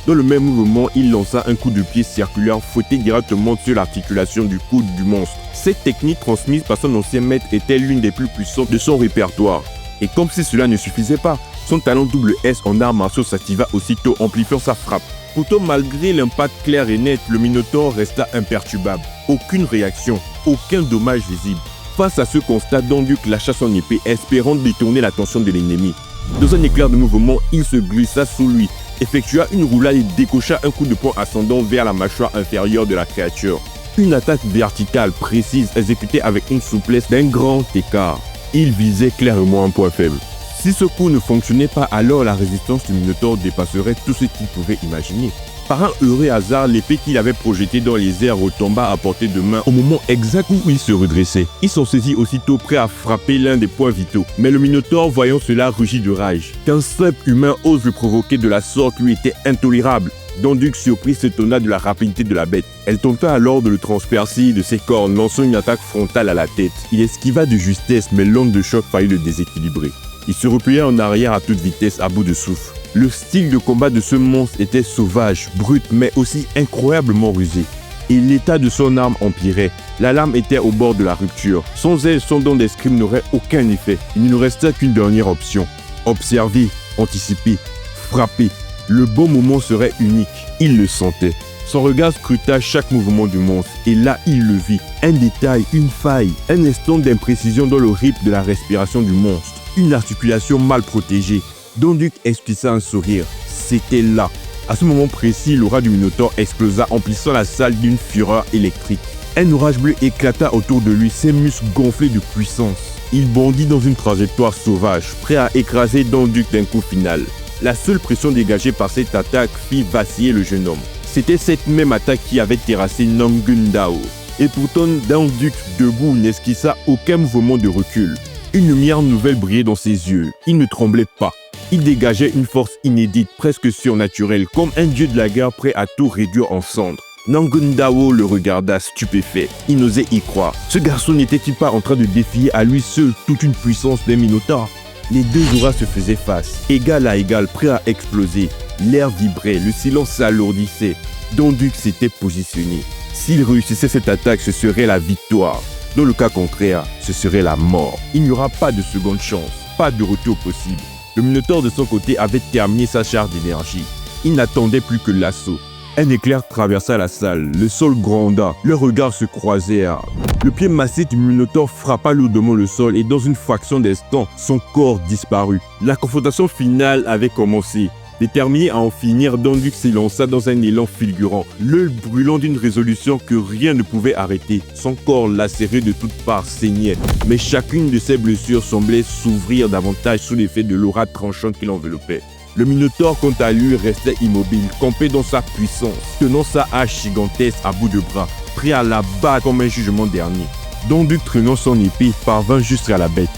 Dans le même mouvement, il lança un coup de pied circulaire fouetté directement sur l'articulation du coude du monstre. Cette technique transmise par son ancien maître était l'une des plus puissantes de son répertoire. Et comme si cela ne suffisait pas, son talent WS en arts martiaux s'activa aussitôt, amplifiant sa frappe. Pourtant, malgré l'impact clair et net, le Minotaure resta imperturbable. Aucune réaction, aucun dommage visible. Face à ce constat, Donduc lâcha son épée, espérant détourner l'attention de l'ennemi. Dans un éclair de mouvement, il se glissa sous lui, effectua une roulade et décocha un coup de poing ascendant vers la mâchoire inférieure de la créature. Une attaque verticale précise exécutée avec une souplesse d'un grand écart. Il visait clairement un point faible. Si ce coup ne fonctionnait pas, alors la résistance du Minotaure dépasserait tout ce qu'il pouvait imaginer. Par un heureux hasard, l'épée qu'il avait projetée dans les airs retomba à portée de main au moment exact où il se redressait. Il s'en saisit aussitôt prêt à frapper l'un des points vitaux. Mais le Minotaure, voyant cela, rugit de rage. Qu'un simple humain ose le provoquer de la sorte lui était intolérable. Donduc, surpris, s'étonna de la rapidité de la bête. Elle tenta alors de le transpercer de ses cornes, lançant une attaque frontale à la tête. Il esquiva de justesse, mais l'onde de choc faillit le déséquilibrer. Il se repliait en arrière à toute vitesse, à bout de souffle. Le style de combat de ce monstre était sauvage, brut, mais aussi incroyablement rusé. Et l'état de son arme empirait. La lame était au bord de la rupture. Sans elle, son don d'escrime n'aurait aucun effet. Il ne nous restait qu'une dernière option. Observer, anticiper, frapper. Le bon moment serait unique. Il le sentait. Son regard scruta chaque mouvement du monstre. Et là, il le vit. Un détail, une faille, un instant d'imprécision dans le rythme de la respiration du monstre. Une articulation mal protégée. Donduc esquissa un sourire. C'était là. À ce moment précis, l'aura du Minotaure explosa, emplissant la salle d'une fureur électrique. Un orage bleu éclata autour de lui, ses muscles gonflés de puissance. Il bondit dans une trajectoire sauvage, prêt à écraser Donduc d'un coup final. La seule pression dégagée par cette attaque fit vaciller le jeune homme. C'était cette même attaque qui avait terrassé Nangundao. Et pourtant, Donduc, debout, n'esquissa aucun mouvement de recul. Une lumière nouvelle brillait dans ses yeux. Il ne tremblait pas. Il dégageait une force inédite, presque surnaturelle, comme un dieu de la guerre prêt à tout réduire en cendres. Nangundao le regarda stupéfait. Il n'osait y croire. Ce garçon n'était-il pas en train de défier à lui seul toute une puissance d'un Minotaure? Les deux auras se faisaient face, égal à égal, prêts à exploser. L'air vibrait, le silence s'alourdissait. Donduc s'était positionné. S'il réussissait cette attaque, ce serait la victoire. Dans le cas contraire, ce serait la mort. Il n'y aura pas de seconde chance, pas de retour possible. Le Minotaure de son côté avait terminé sa charge d'énergie. Il n'attendait plus que l'assaut. Un éclair traversa la salle, le sol gronda, leurs regards se croisèrent. Le pied massif du Minotaure frappa lourdement le sol et dans une fraction d'instant, son corps disparut. La confrontation finale avait commencé. Déterminé à en finir, Donduc s'élança dans un élan fulgurant, l'œil brûlant d'une résolution que rien ne pouvait arrêter. Son corps lacéré de toutes parts saignait, mais chacune de ses blessures semblait s'ouvrir davantage sous l'effet de l'aura tranchante qui l'enveloppait. Le Minotaure, quant à lui, restait immobile, campé dans sa puissance, tenant sa hache gigantesque à bout de bras, prêt à la battre comme un jugement dernier. Donduc, traînant son épée, parvint jusqu'à la bête.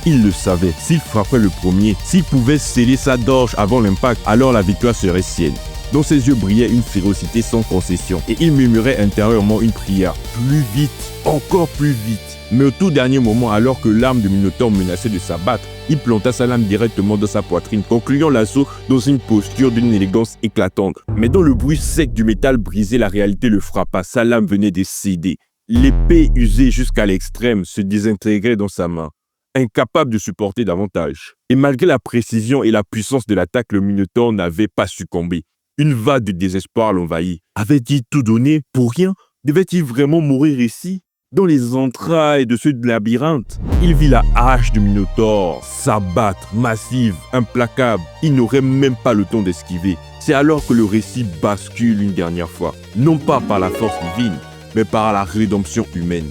Il le savait, s'il frappait le premier, s'il pouvait sceller sa gorge avant l'impact, alors la victoire serait sienne. Dans ses yeux brillait une férocité sans concession, et il murmurait intérieurement une prière. Plus vite, encore plus vite. Mais au tout dernier moment, alors que l'arme de Minotaure menaçait de s'abattre, il planta sa lame directement dans sa poitrine, concluant l'assaut dans une posture d'une élégance éclatante. Mais dans le bruit sec du métal brisé, la réalité le frappa, sa lame venait de céder. L'épée usée jusqu'à l'extrême se désintégrait dans sa main, incapable de supporter davantage. Et malgré la précision et la puissance de l'attaque, le Minotaure n'avait pas succombé. Une vague de désespoir l'envahit. Avait-il tout donné pour rien? Devait-il vraiment mourir ici, dans les entrailles de ce labyrinthe? Il vit la hache du Minotaure s'abattre, massive, implacable. Il n'aurait même pas le temps d'esquiver. C'est alors que le récit bascule une dernière fois. Non pas par la force divine, mais par la rédemption humaine.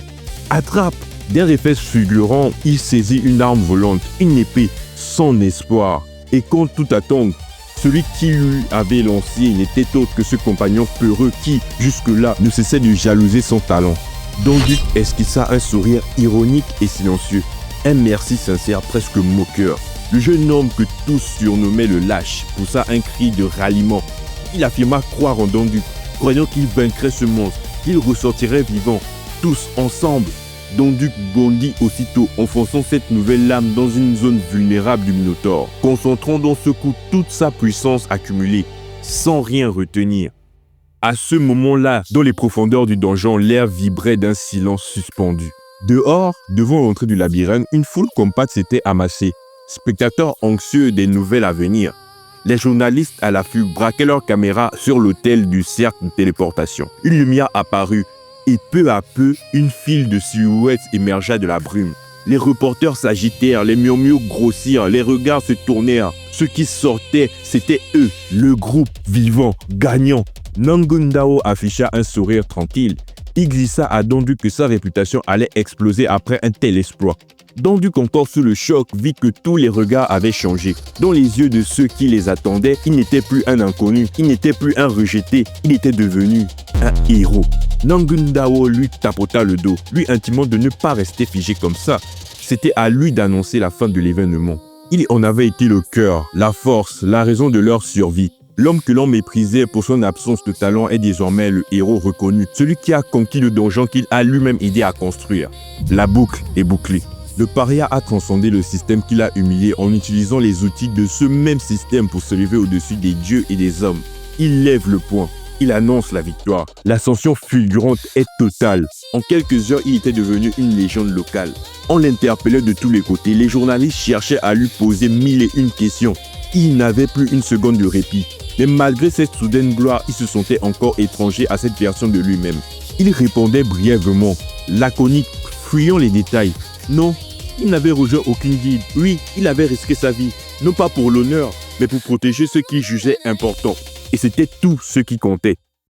Attrape! D'un réflexe fulgurant, il saisit une arme volante, une épée, sans espoir. Et contre tout attendre, celui qui lui avait lancé n'était autre que ce compagnon peureux qui, jusque-là, ne cessait de jalouser son talent. Donduc esquissa un sourire ironique et silencieux, un merci sincère presque moqueur. Le jeune homme que tous surnommaient le lâche poussa un cri de ralliement. Il affirma croire en Donduc, croyant qu'il vaincrait ce monstre, qu'il ressortirait vivant, tous ensemble. Donduc bondit aussitôt, enfonçant cette nouvelle lame dans une zone vulnérable du Minotaure, concentrant dans ce coup toute sa puissance accumulée, sans rien retenir. À ce moment-là, dans les profondeurs du donjon, l'air vibrait d'un silence suspendu. Dehors, devant l'entrée du labyrinthe, une foule compacte s'était amassée, spectateurs anxieux des nouvelles à venir. Les journalistes à l'affût braquaient leurs caméras sur l'autel du cercle de téléportation. Une lumière apparut, et peu à peu, une file de silhouettes émergea de la brume. Les reporters s'agitèrent, les murmures grossirent, les regards se tournèrent. Ceux qui sortaient, c'était eux, le groupe vivant, gagnant. Nangundao afficha un sourire tranquille. Il glissa à Donduc que sa réputation allait exploser après un tel exploit. Donduc, encore sous le choc, vit que tous les regards avaient changé. Dans les yeux de ceux qui les attendaient, il n'était plus un inconnu, il n'était plus un rejeté, il était devenu un héros. Nangundao lui tapota le dos, lui intimant de ne pas rester figé comme ça. C'était à lui d'annoncer la fin de l'événement. Il en avait été le cœur, la force, la raison de leur survie. L'homme que l'on méprisait pour son absence de talent est désormais le héros reconnu, celui qui a conquis le donjon qu'il a lui-même aidé à construire. La boucle est bouclée. Le paria a transcendé le système qu'il a humilié en utilisant les outils de ce même système pour se lever au-dessus des dieux et des hommes. Il lève le poing. Il annonce la victoire. L'ascension fulgurante est totale. En quelques heures, il était devenu une légende locale. On l'interpellait de tous les côtés. Les journalistes cherchaient à lui poser 1001 questions. Il n'avait plus une seconde de répit. Mais malgré cette soudaine gloire, il se sentait encore étranger à cette version de lui-même. Il répondait brièvement, laconique, fuyant les détails. Non, il n'avait rejoint aucune guilde. Oui, il avait risqué sa vie, non pas pour l'honneur, mais pour protéger ceux qu'il jugeait importants. Et c'était tout ce qui comptait.